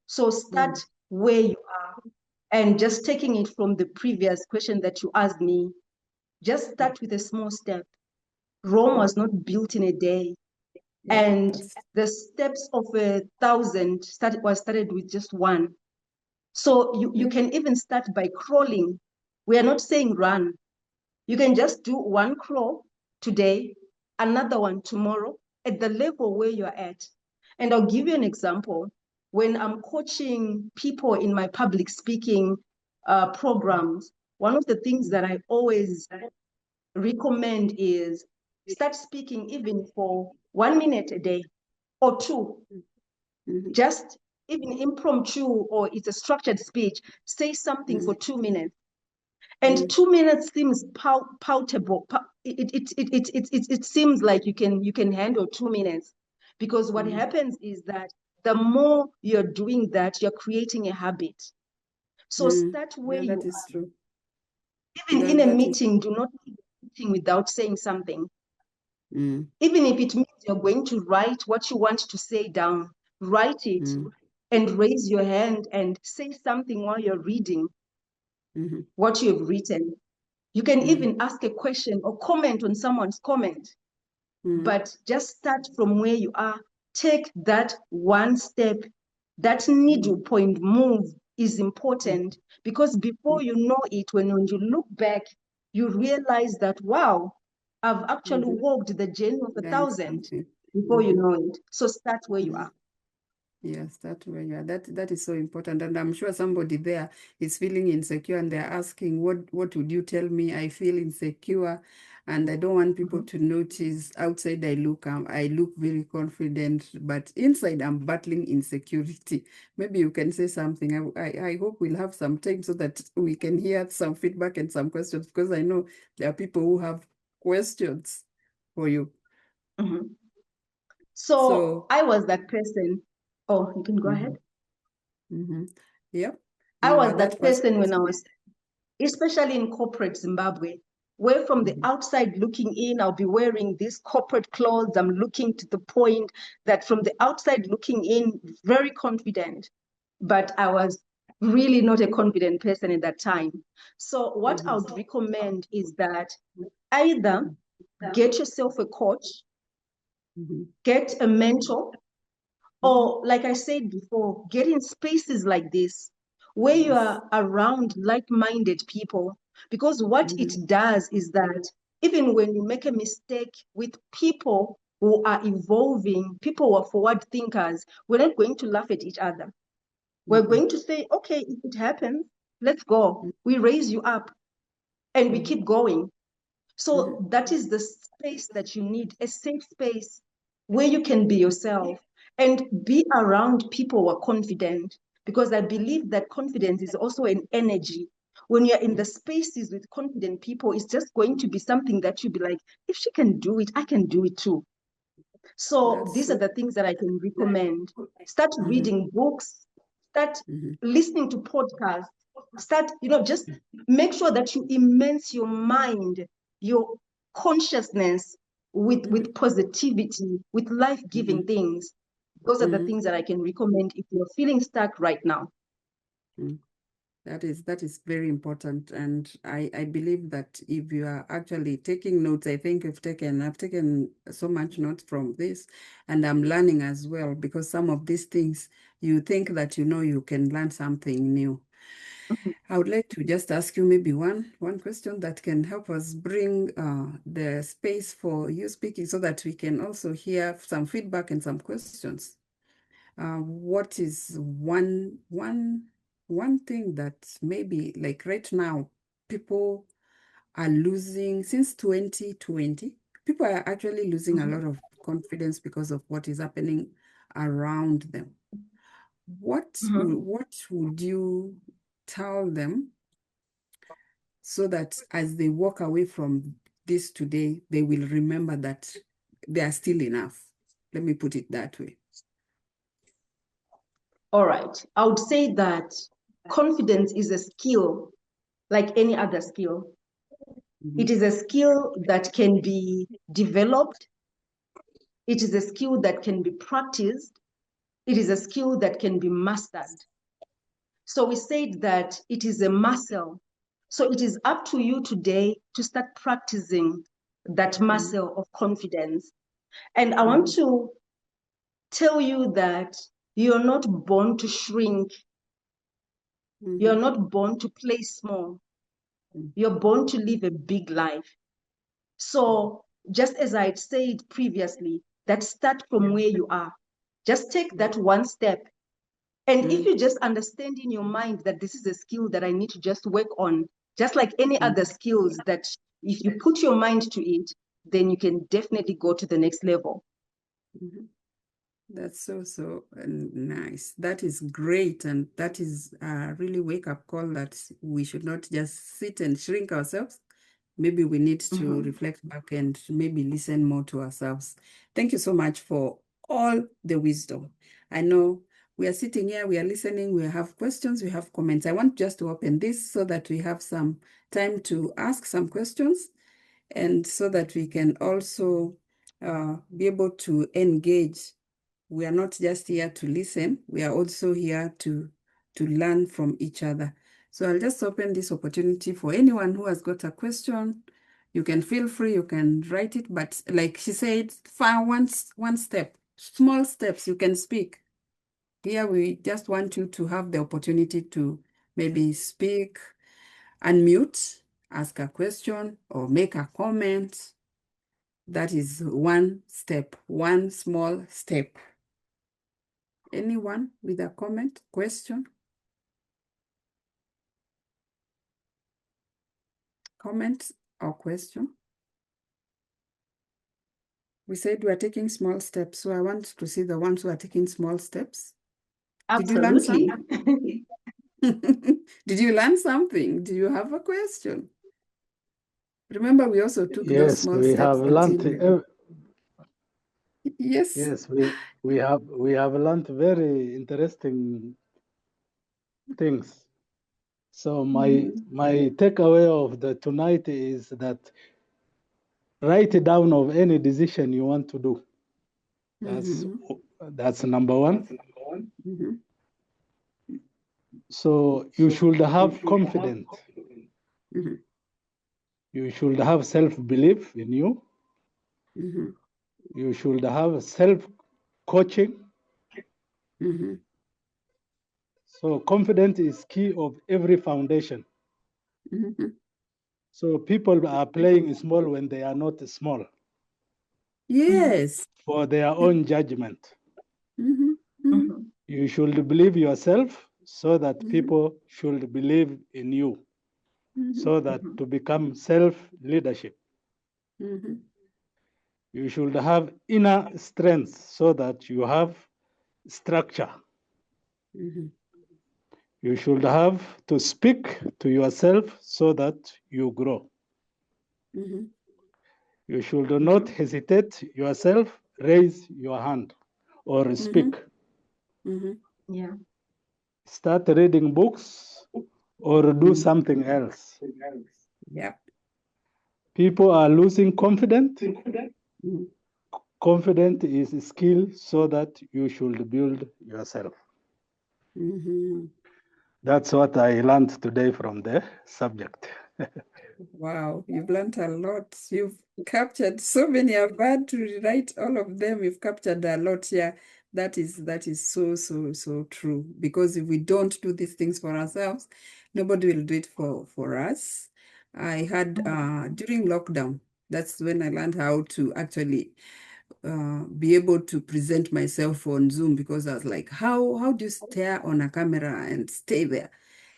So start Mm-hmm. where you are. And just taking it from the previous question that you asked me, just start with a small step. Rome was not built in a day. Yeah, And that's the steps of 1,000 was started with just one. So you yeah. can even start by crawling. We are not saying run. You can just do one crawl today, another one tomorrow at the level where you're at. And I'll give you an example. When I'm coaching people in my public speaking programs, one of the things that I always recommend is start speaking even for 1 minute a day or two, Mm-hmm. just even impromptu, or it's a structured speech, say something for Mm-hmm. 2 minutes. And 2 minutes seems palatable. It seems like you can handle 2 minutes, because what Mm-hmm. happens is that the more you're doing that, you're creating a habit. So Mm-hmm. start where Yeah, you that are. is true. Even in a That is. meeting, do not leave a meeting without saying something. Mm, Even if it means you're going to write what you want to say down, write it mm, and raise your hand and say something while you're reading mm-hmm. what you've written. You can Mm, even ask a question or comment on someone's comment, mm, but just start from where you are. Take that one step. That needle mm, point move is mm, important, because before mm, you know it, when you look back, you realize that, wow, I've actually mm-hmm. walked the journey of a Done thousand something. before you Mm-hmm. know it. So start where you Mm-hmm. are. Yes, that way, yeah, that is so important. And I'm sure somebody there is feeling insecure and they're asking, what would you tell me? I feel insecure and I don't want people Mhm. to notice. Outside I look very confident, but inside I'm battling insecurity. Maybe you can say something. I hope we'll have some time so that we can hear some feedback and some questions, because I know there are people who have questions for you. Mhm. So So, I was that person. Oh, you can go ahead. mhm, mhm. Yeah. I You was are that that person. person when I was, especially in corporate Zimbabwe, where from the outside looking in, I'll be wearing these corporate clothes. I'm looking to the point that from the outside looking in, very confident, but I was really not a confident person at that time. So what I would recommend is that either get yourself a coach, get a mentor, or like I said before, get in spaces like this where you are around like-minded people. Because what it does is that even when you make a mistake with people who are evolving, people who are forward thinkers, we're not going to laugh at each other. We're going to say, okay, if it happens, let's go. We raise you up and we keep going. So that is the space that you need, a safe space where you can be yourself and be around people who are confident, because I believe that confidence is also an energy. When you're in the spaces with confident people, it's just going to be something that you'll be like, if she can do it, I can do it too. So That's these are so. the things that I can recommend. Start reading books, start listening to podcasts, start, just make sure that you immerse your mind, your consciousness with positivity, with life-giving things. Those are the things that I can recommend if you're feeling stuck right now. That is very important. And I believe that if you are actually taking notes, I think I've taken so much notes from this, and I'm learning as well, because some of these things you think that you can learn something new. I would like to just ask you maybe one question that can help us bring the space for you speaking, so that we can also hear some feedback and some questions. What is one thing that maybe like right now people are losing since 2020? People are actually losing a lot of confidence because of what is happening around them. What would you tell them so that as they walk away from this today, they will remember that they are still enough? Let me put it that way. All right. I would say that confidence is a skill like any other skill. It is a skill that can be developed. It is a skill that can be practiced. It is a skill that can be mastered. So we said that it is a muscle. So it is up to you today to start practicing that muscle of confidence. And I want to tell you that you're not born to shrink. You're not born to play small. You're born to live a big life. So just as I had said previously, that start from where you are. Just take that one step. And if you just understand in your mind that this is a skill that I need to just work on, just like any other skills, that if you put your mind to it, then you can definitely go to the next level. That's so nice. That is great. And that is a really wake-up call that we should not just sit and shrink ourselves. Maybe we need to reflect back and maybe listen more to ourselves. Thank you so much for all the wisdom. I know we are sitting here, we are listening, we have questions, we have comments. I want just to open this so that we have some time to ask some questions, and so that we can also be able to engage. We are not just here to listen, we are also here to learn from each other. So I'll just open this opportunity for anyone who has got a question. You can feel free, you can write it, but like she said, one step, small steps, you can speak. Here we just want you to have the opportunity to maybe speak, unmute, ask a question, or make a comment. That is one step, one small step. Anyone with a comment, question? Comment or question? We said we are taking small steps, so I want to see the ones who are taking small steps. Did you learn Absolutely. something? Did you learn something? Do you have a question? Remember, we also took those Yes, small we steps have learned. until yes. Yes, we have learned very interesting things. So my takeaway of the tonight is that write down of any decision you want to do. That's number one. So you should have confidence. You should have self-belief in you. You should have self-coaching. So confidence is key of every foundation. So people are playing small when they are not small. Yes. For their own judgment. You should believe yourself so that people should believe in you. So that to become self-leadership. You should have inner strength so that you have structure. You should have to speak to yourself so that you grow. You should not hesitate yourself, raise your hand or speak. Yeah. Start reading books or do something else. Yeah. People are losing confidence. Confidence is a skill so that you should build yourself. That's what I learned today from the subject. Wow, you've learned a lot. You've captured so many. I've had to rewrite all of them. You've captured a lot here. That is so true. Because if we don't do these things for ourselves, nobody will do it for us. I had during lockdown, that's when I learned how to actually be able to present myself on Zoom, because I was like, how do you stare on a camera and stay there?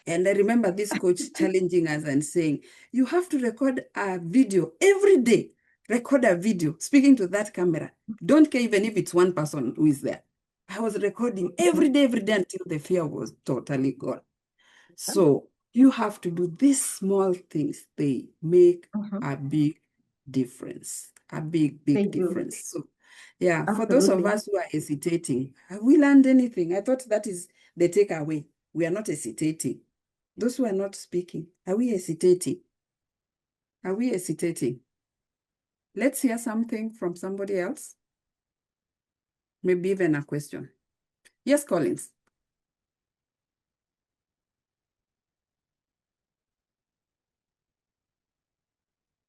And I remember this coach challenging us and saying, you have to record a video every day. Record a video, speaking to that camera. Don't care even if it's one person who is there. I was recording every day until the fear was totally gone. So you have to do these small things. They make a big difference. A big difference. So yeah, for those of us who are hesitating, have we learned anything? I thought that is the takeaway. We are not hesitating. Those who are not speaking, are we hesitating? Are we hesitating? Let's hear something from somebody else. Maybe even a question. Yes, Collins.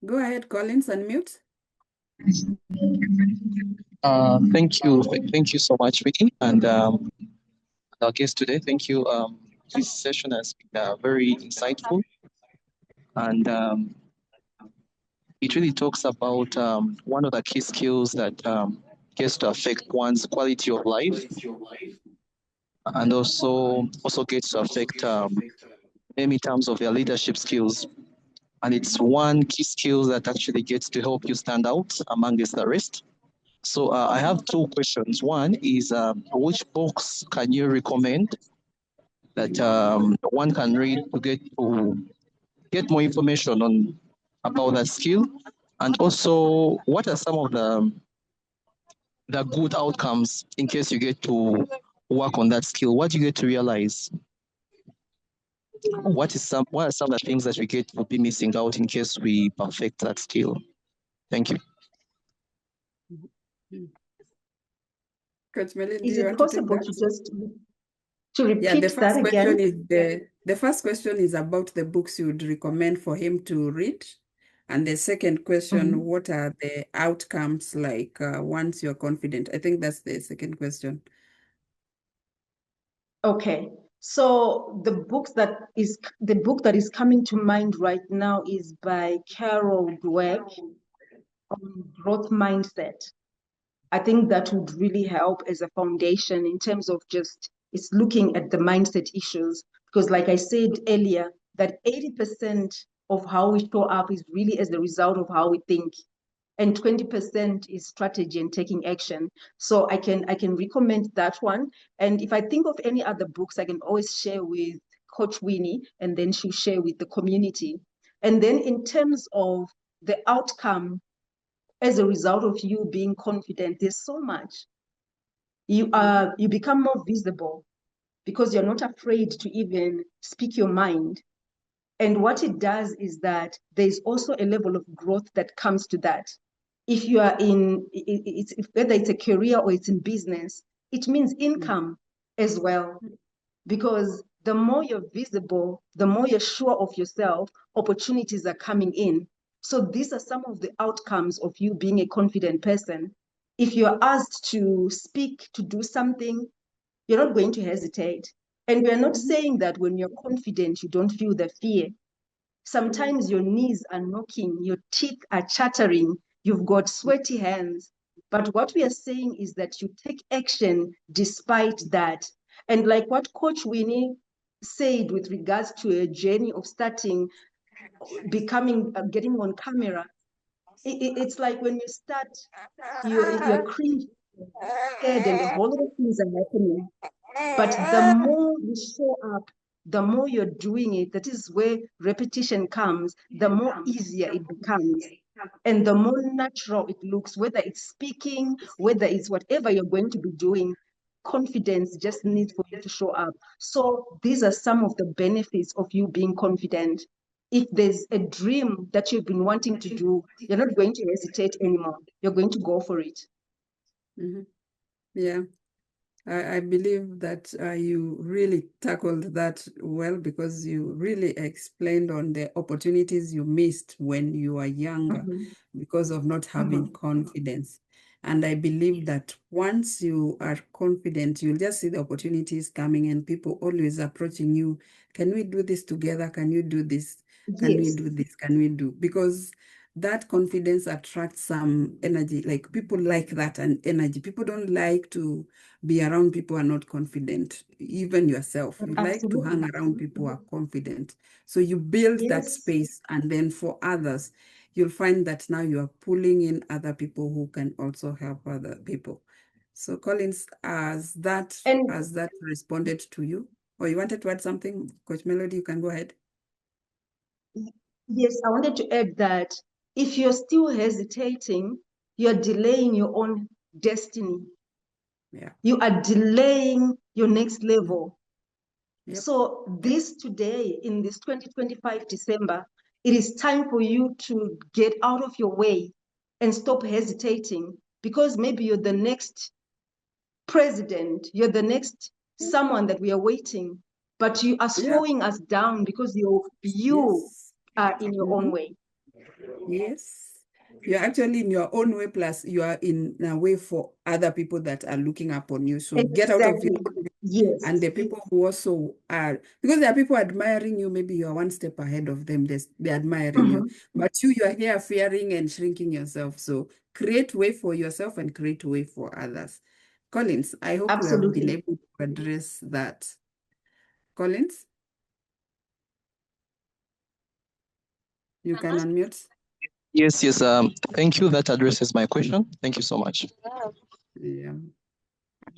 Go ahead, Collins, unmute. Thank you so much, Winnie, and our guest today. Thank you. This session has been very insightful, and it really talks about one of the key skills that gets to affect one's quality of life, and also gets to affect many terms of your leadership skills. And it's one key skill that actually gets to help you stand out amongst the rest. So I have two questions. One is, which books can you recommend that one can read to get more information on about that skill? And also, what are some of the good outcomes in case you get to work on that skill? What do you get to realize? What are some of the things that we get to be missing out in case we perfect that skill? Thank you. Coach Melinda, Is it possible to just to repeat the first that question again? is the first question is about the books you would recommend for him to read. And the second question, what are the outcomes like once you're confident? I think that's the second question. Okay. So the book that is coming to mind right now is by Carol Dweck on growth mindset. I think that would really help as a foundation in terms of just it's looking at the mindset issues, because like I said earlier, that 80% of how we show up is really as the result of how we think, and 20% is strategy and taking action. So I can recommend that one. And if I think of any other books, I can always share with Coach Winnie, and then she'll share with the community. And then in terms of the outcome as a result of you being confident, there's so much. You become more visible because you're not afraid to even speak your mind. And what it does is that there's also a level of growth that comes to that. If you are in, whether it's a career or it's in business, it means income as well. Because the more you're visible, the more you're sure of yourself, opportunities are coming in. So these are some of the outcomes of you being a confident person. If you're asked to speak, to do something, you're not going to hesitate. And we're not saying that when you're confident, you don't feel the fear. Sometimes your knees are knocking, your teeth are chattering, you've got sweaty hands. But what we are saying is that you take action despite that. And like what Coach Winnie said with regards to a journey of starting, becoming, getting on camera, it's like when you start, you're cringing, scared, and a whole lot of things are happening. But the more you show up, the more you're doing it, that is where repetition comes, the more easier it becomes. And the more natural it looks, whether it's speaking, whether it's whatever you're going to be doing, confidence just needs for you to show up. So these are some of the benefits of you being confident. If there's a dream that you've been wanting to do, you're not going to hesitate anymore. You're going to go for it. Yeah. I believe that you really tackled that well, because you really explained on the opportunities you missed when you were younger because of not having confidence. And I believe that once you are confident, you'll just see the opportunities coming and people always approaching you. Can we do this together? Can you do this? Can we Yes, do this? Can we do? Because that confidence attracts some energy. Like people like that and energy. People don't like to be around people who are not confident. Even yourself, you like to hang absolutely. around people who are confident. So you build that Yes. space, and then for others, you'll find that now you are pulling in other people who can also help other people. So Collins, has that And responded to you? Or you wanted to add something? Coach Melody, you can go ahead. yes, I wanted to add that if you're still hesitating, you're delaying your own destiny. Yeah. You are delaying your next level. Yep. So this today, in this 2025 December, it is time for you to get out of your way and stop hesitating, because maybe you're the next president, you're the next someone that we are waiting, but you are slowing us down because you Yes. are in your own way. Yes. You're actually in your own way, plus you are in a way for other people that are looking up on you. So get out of your Exactly. Yes. and the people who also are, because there are people admiring you, maybe you are one step ahead of them, they're admiring you. But you are here fearing and shrinking yourself. So create way for yourself and create way for others. Collins, I hope you have been Absolutely. able to address that. Collins, you can unmute. Yes, yes. Thank you. That addresses my question. Thank you so much. Yeah.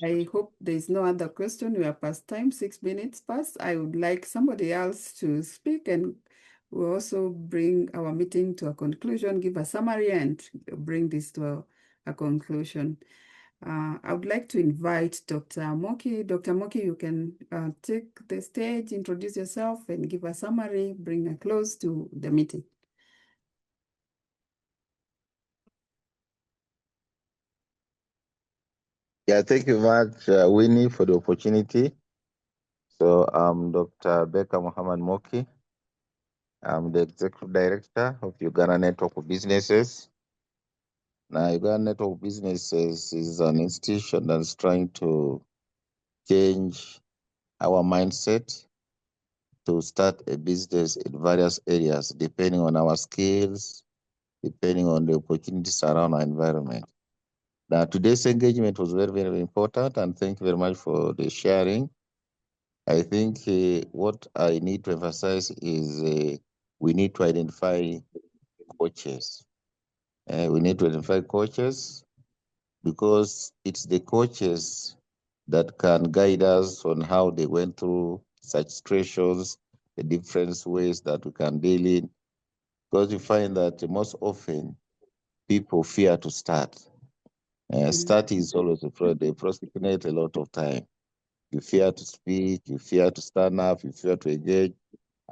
I hope there's no other question. We are past time, 6 minutes past. I would like somebody else to speak, and we'll also bring our meeting to a conclusion, give a summary, and bring this to a conclusion. I would like to invite Dr. Moki. Dr. Moki, you can take the stage, introduce yourself, and give a summary, bring a close to the meeting. Yeah, thank you very much, Winnie, for the opportunity. So I'm Dr. Becca Muhammad Moki. I'm the Executive Director of Uganda Network of Businesses. Now, Uganda Network of Businesses is an institution that's trying to change our mindset to start a business in various areas, depending on our skills, depending on the opportunities around our environment. Now, today's engagement was very, very important, and thank you very much for the sharing. I think what I need to emphasize is we need to identify coaches. We need to identify coaches because it's the coaches that can guide us on how they went through such situations, the different ways that we can deal in. Because you find that most often people fear to start. Starting is always a problem. They procrastinate a lot of time. You fear to speak, you fear to stand up, you fear to engage.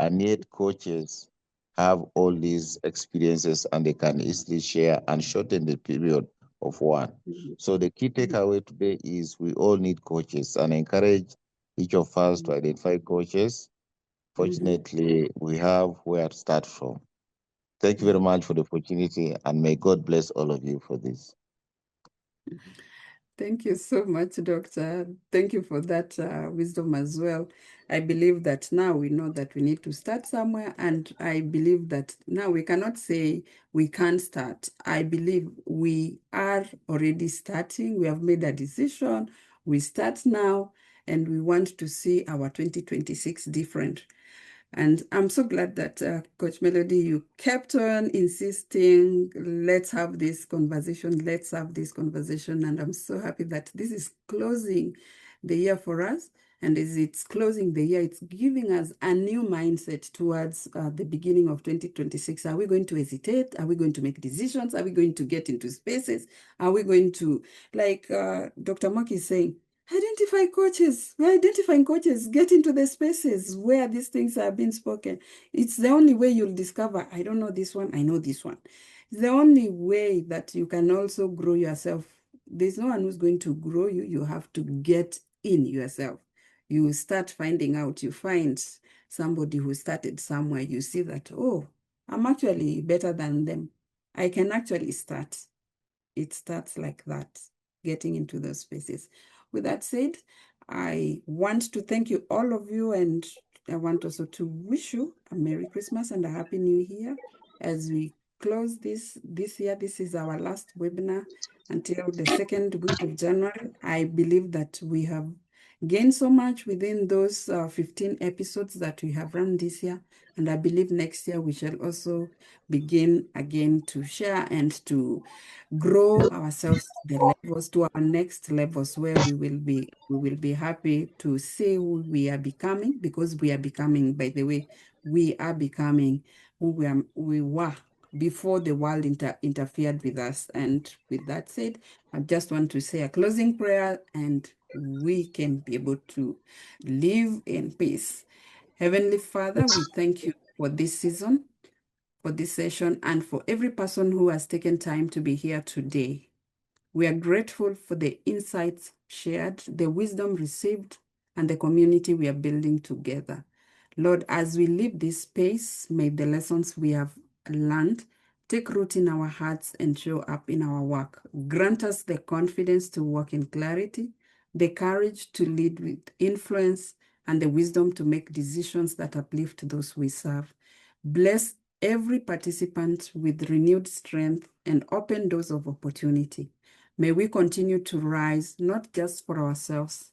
and yet coaches have all these experiences and they can easily share and shorten the period of one. So the key takeaway today is we all need coaches, and encourage each of us to identify coaches. Fortunately, we have where to start from. Thank you very much for the opportunity, and may God bless all of you for this. Thank you so much, Doctor. Thank you for that wisdom as well. I believe that now we know that we need to start somewhere, and I believe that now we cannot say we can't start. I believe we are already starting. We have made a decision. We start now, and we want to see our 2026 different. And I'm so glad that Coach Melody, you kept on insisting, let's have this conversation, let's have this conversation. And I'm so happy that this is closing the year for us. And as it's closing the year, it's giving us a new mindset towards the beginning of 2026. Are we going to hesitate? Are we going to make decisions? Are we going to get into spaces? Are we going to, like Dr. Moki is saying, identify coaches. We're identifying coaches. Get into the spaces where these things are being spoken. It's the only way you'll discover, I don't know this one, I know this one. It's the only way that you can also grow yourself. There's no one who's going to grow you. You have to get in yourself. You start finding out. You find somebody who started somewhere. You see that, oh, I'm actually better than them. I can actually start. It starts like that, getting into those spaces. With that said, I want to thank you, all of you, and I want also to wish you a Merry Christmas and a Happy New Year as we close this year. This is our last webinar until the second week of January. I believe that we have gained so much within those 15 episodes that we have run this year. And I believe next year we shall also begin again to share and to grow ourselves to the levels, to our next levels, where we will be happy to see who we are becoming, because we are becoming, by the way, we are becoming who we were before the world interfered with us. And with that said, I just want to say a closing prayer, and we can be able to live in peace. Heavenly Father, we thank you for this season, for this session, and for every person who has taken time to be here today. We are grateful for the insights shared, the wisdom received, and the community we are building together. Lord, as we leave this space, may the lessons we have learned take root in our hearts and show up in our work. Grant us the confidence to walk in clarity, the courage to lead with influence, and the wisdom to make decisions that uplift those we serve. Bless every participant with renewed strength and open doors of opportunity. May we continue to rise, not just for ourselves,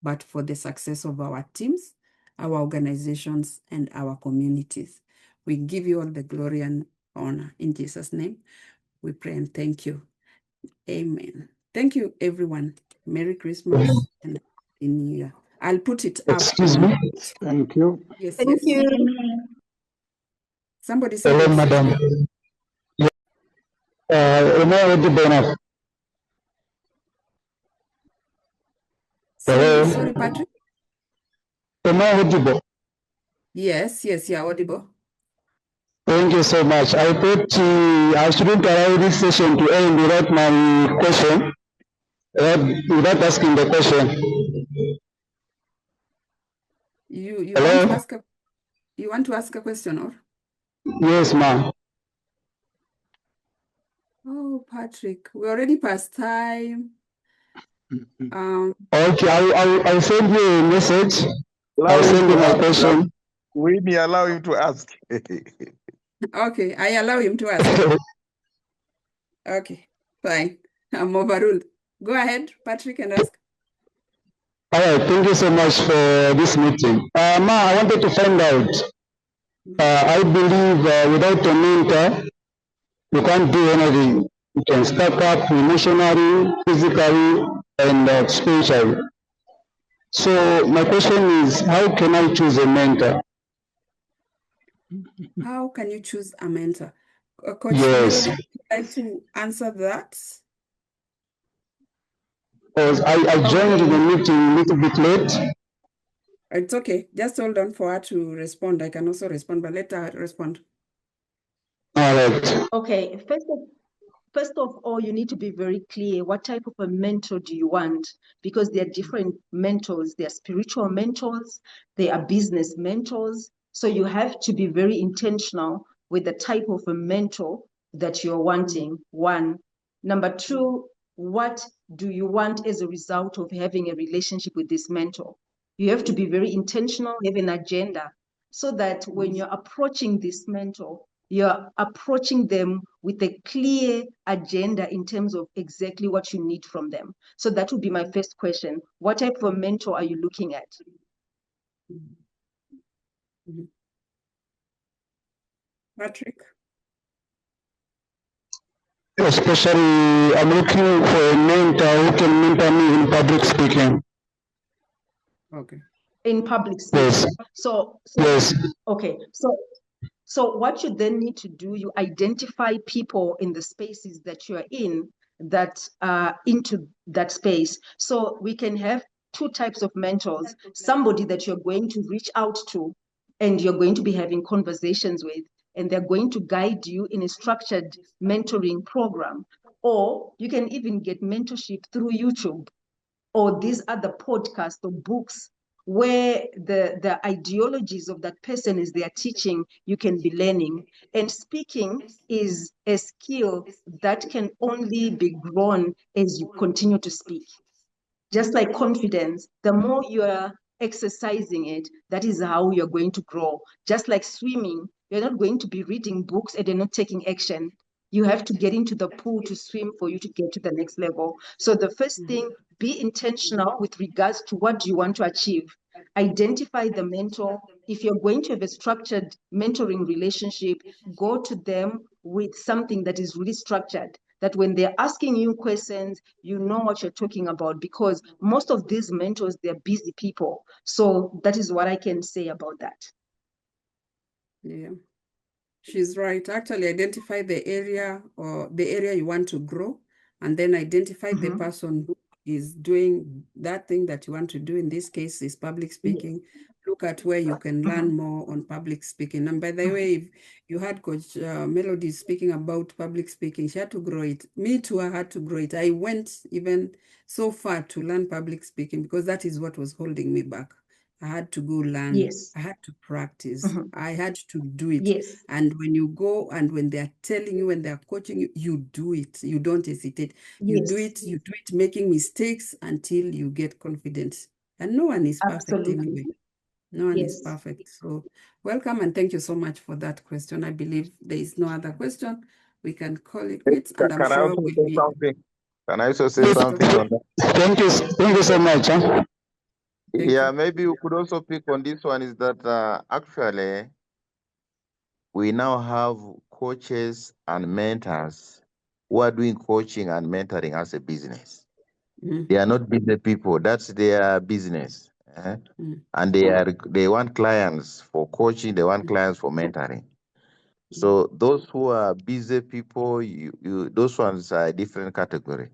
but for the success of our teams, our organizations, and our communities. We give you all the glory and honor. In Jesus' name, we pray and thank you. Amen. Thank you, everyone. Merry Christmas and Happy New Year. I'll put it up. Excuse me. Thank you. Yes, Thank yes. you. Somebody said Hello, it. madam. Am I audible enough? Sorry, Patrick. Am I audible? Yes, you're audible. Thank you so much. I thought I shouldn't allow this session to end without my question, without asking the question. You Hello? want to ask a question, or? Yes, ma'am. Oh, Patrick, we're already past time. Okay, I'll send you a message. Allow I'll him send you to my ask. question. Winnie, allow him to ask. Okay, I allow him to ask. Okay, fine. I'm overruled. Go ahead, Patrick, and ask. All right, thank you so much for this meeting. Ma, I wanted to find out. I believe without a mentor, you can't do anything. You can step up emotionally, physically, and spiritually. So my question is, how can I choose a mentor? How can you choose a mentor? Coach Yes. Melody, would you like to answer that? Because I joined the meeting a little bit late. It's okay. Just hold on for her to respond. I can also respond, but let her respond. All right. Okay, first of all, you need to be very clear. What type of a mentor do you want? Because there are different mentors. There are spiritual mentors. There are business mentors. So you have to be very intentional with the type of a mentor that you're wanting, one. Number two, what do you want as a result of having a relationship with this mentor? You have to be very intentional, have an agenda, so that when you're approaching this mentor, you're approaching them with a clear agenda in terms of exactly what you need from them. So that would be my first question. What type of mentor are you looking at? Patrick? Especially, I'm looking for a mentor who can mentor me in public speaking. Okay. In public speaking. Yes. Yes. Okay. So what you then need to do, you identify people in the spaces that you are in that are into that space. So we can have two types of mentors, somebody that you're going to reach out to and you're going to be having conversations with, and they're going to guide you in a structured mentoring program. Or you can even get mentorship through YouTube or these other podcasts or books where the ideologies of that person is their teaching, you can be learning. And speaking is a skill that can only be grown as you continue to speak. Just like confidence, the more you are exercising it, that is how you're going to grow. Just like swimming, you're not going to be reading books and you're not taking action. You have to get into the pool to swim for you to get to the next level. So the first thing, be intentional with regards to what you want to achieve. Identify the mentor. If you're going to have a structured mentoring relationship, go to them with something that is really structured, that when they're asking you questions, you know what you're talking about, because most of these mentors, they're busy people. So that is what I can say about that. Yeah. She's right. Actually, identify the area or the area you want to grow, and then identify the person who is doing that thing that you want to do. In this case, is public speaking. Look at where you can learn more on public speaking. And by the way, if you had Coach Melody speaking about public speaking, she had to grow it. Me too, I had to grow it. I went even so far to learn public speaking because that is what was holding me back. I had to go learn. Yes. I had to practice. I had to do it. Yes. And when you go and when they're telling you, when they're coaching you, you do it. You don't hesitate. You do it, making mistakes until you get confidence. And no one is perfect anyway. No one is perfect. So welcome and thank you so much for that question. I believe there is no other question. We can call it quits, and I'm sure we'll be... something? Can I also say something on that? Thank you so much. Huh? Yeah, maybe you could also pick on this one is that actually we now have coaches and mentors who are doing coaching and mentoring as a business. They are not business people, that's their business. And they want clients for coaching, they want clients for mentoring. So those who are busy people, those ones are a different category.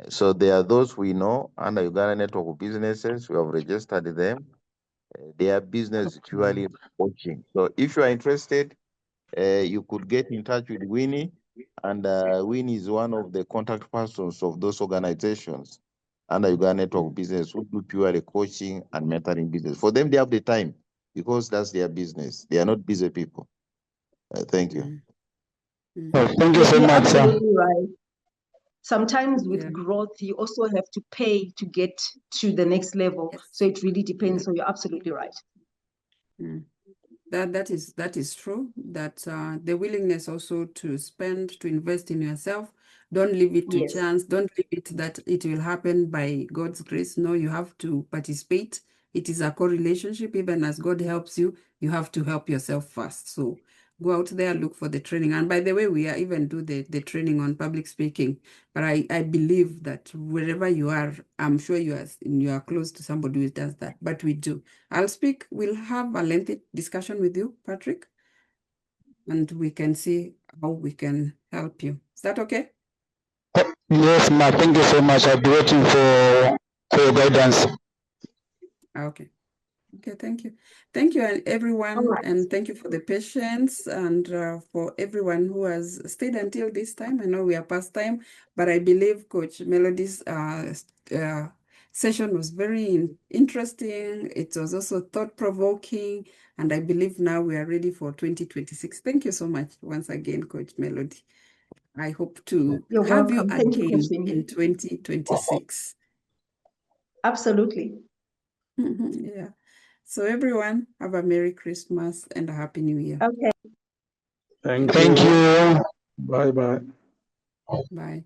So there are those we know under Uganda Network of Businesses, we have registered them. Their business purely coaching. So if you are interested, you could get in touch with Winnie, and Winnie is one of the contact persons of those organizations under Uganda Network of Business who do purely coaching and mentoring business. For them, they have the time because that's their business. They are not busy people. Thank you. Thank you so You're much, sir. absolutely right. Sometimes with growth, you also have to pay to get to the next level. So it really depends. So you're absolutely right. That is true. That the willingness also to spend, to invest in yourself. Don't leave it to chance. Don't leave it that it will happen by God's grace. No, you have to participate. It is a correlationship. Even as God helps you, you have to help yourself first. So go out there, look for the training. And by the way, we are even do the training on public speaking. But I believe that wherever you are, I'm sure you are close to somebody who does that. But we do. We'll have a lengthy discussion with you, Patrick, and we can see how we can help you. Is that okay? Yes, ma. Thank you so much. I'll be waiting for your guidance. Okay. Okay, thank you. Thank you, everyone, All right. and thank you for the patience and for everyone who has stayed until this time. I know we are past time, but I believe Coach Melody's session was very interesting. It was also thought-provoking, and I believe now we are ready for 2026. Thank you so much once again, Coach Melody. I hope to You're have you welcome. Thank you, Coach again Winnie. in 2026. Absolutely. Yeah. So everyone, have a Merry Christmas and a Happy New Year. Okay. Thank Thank you. you. Bye bye. Bye.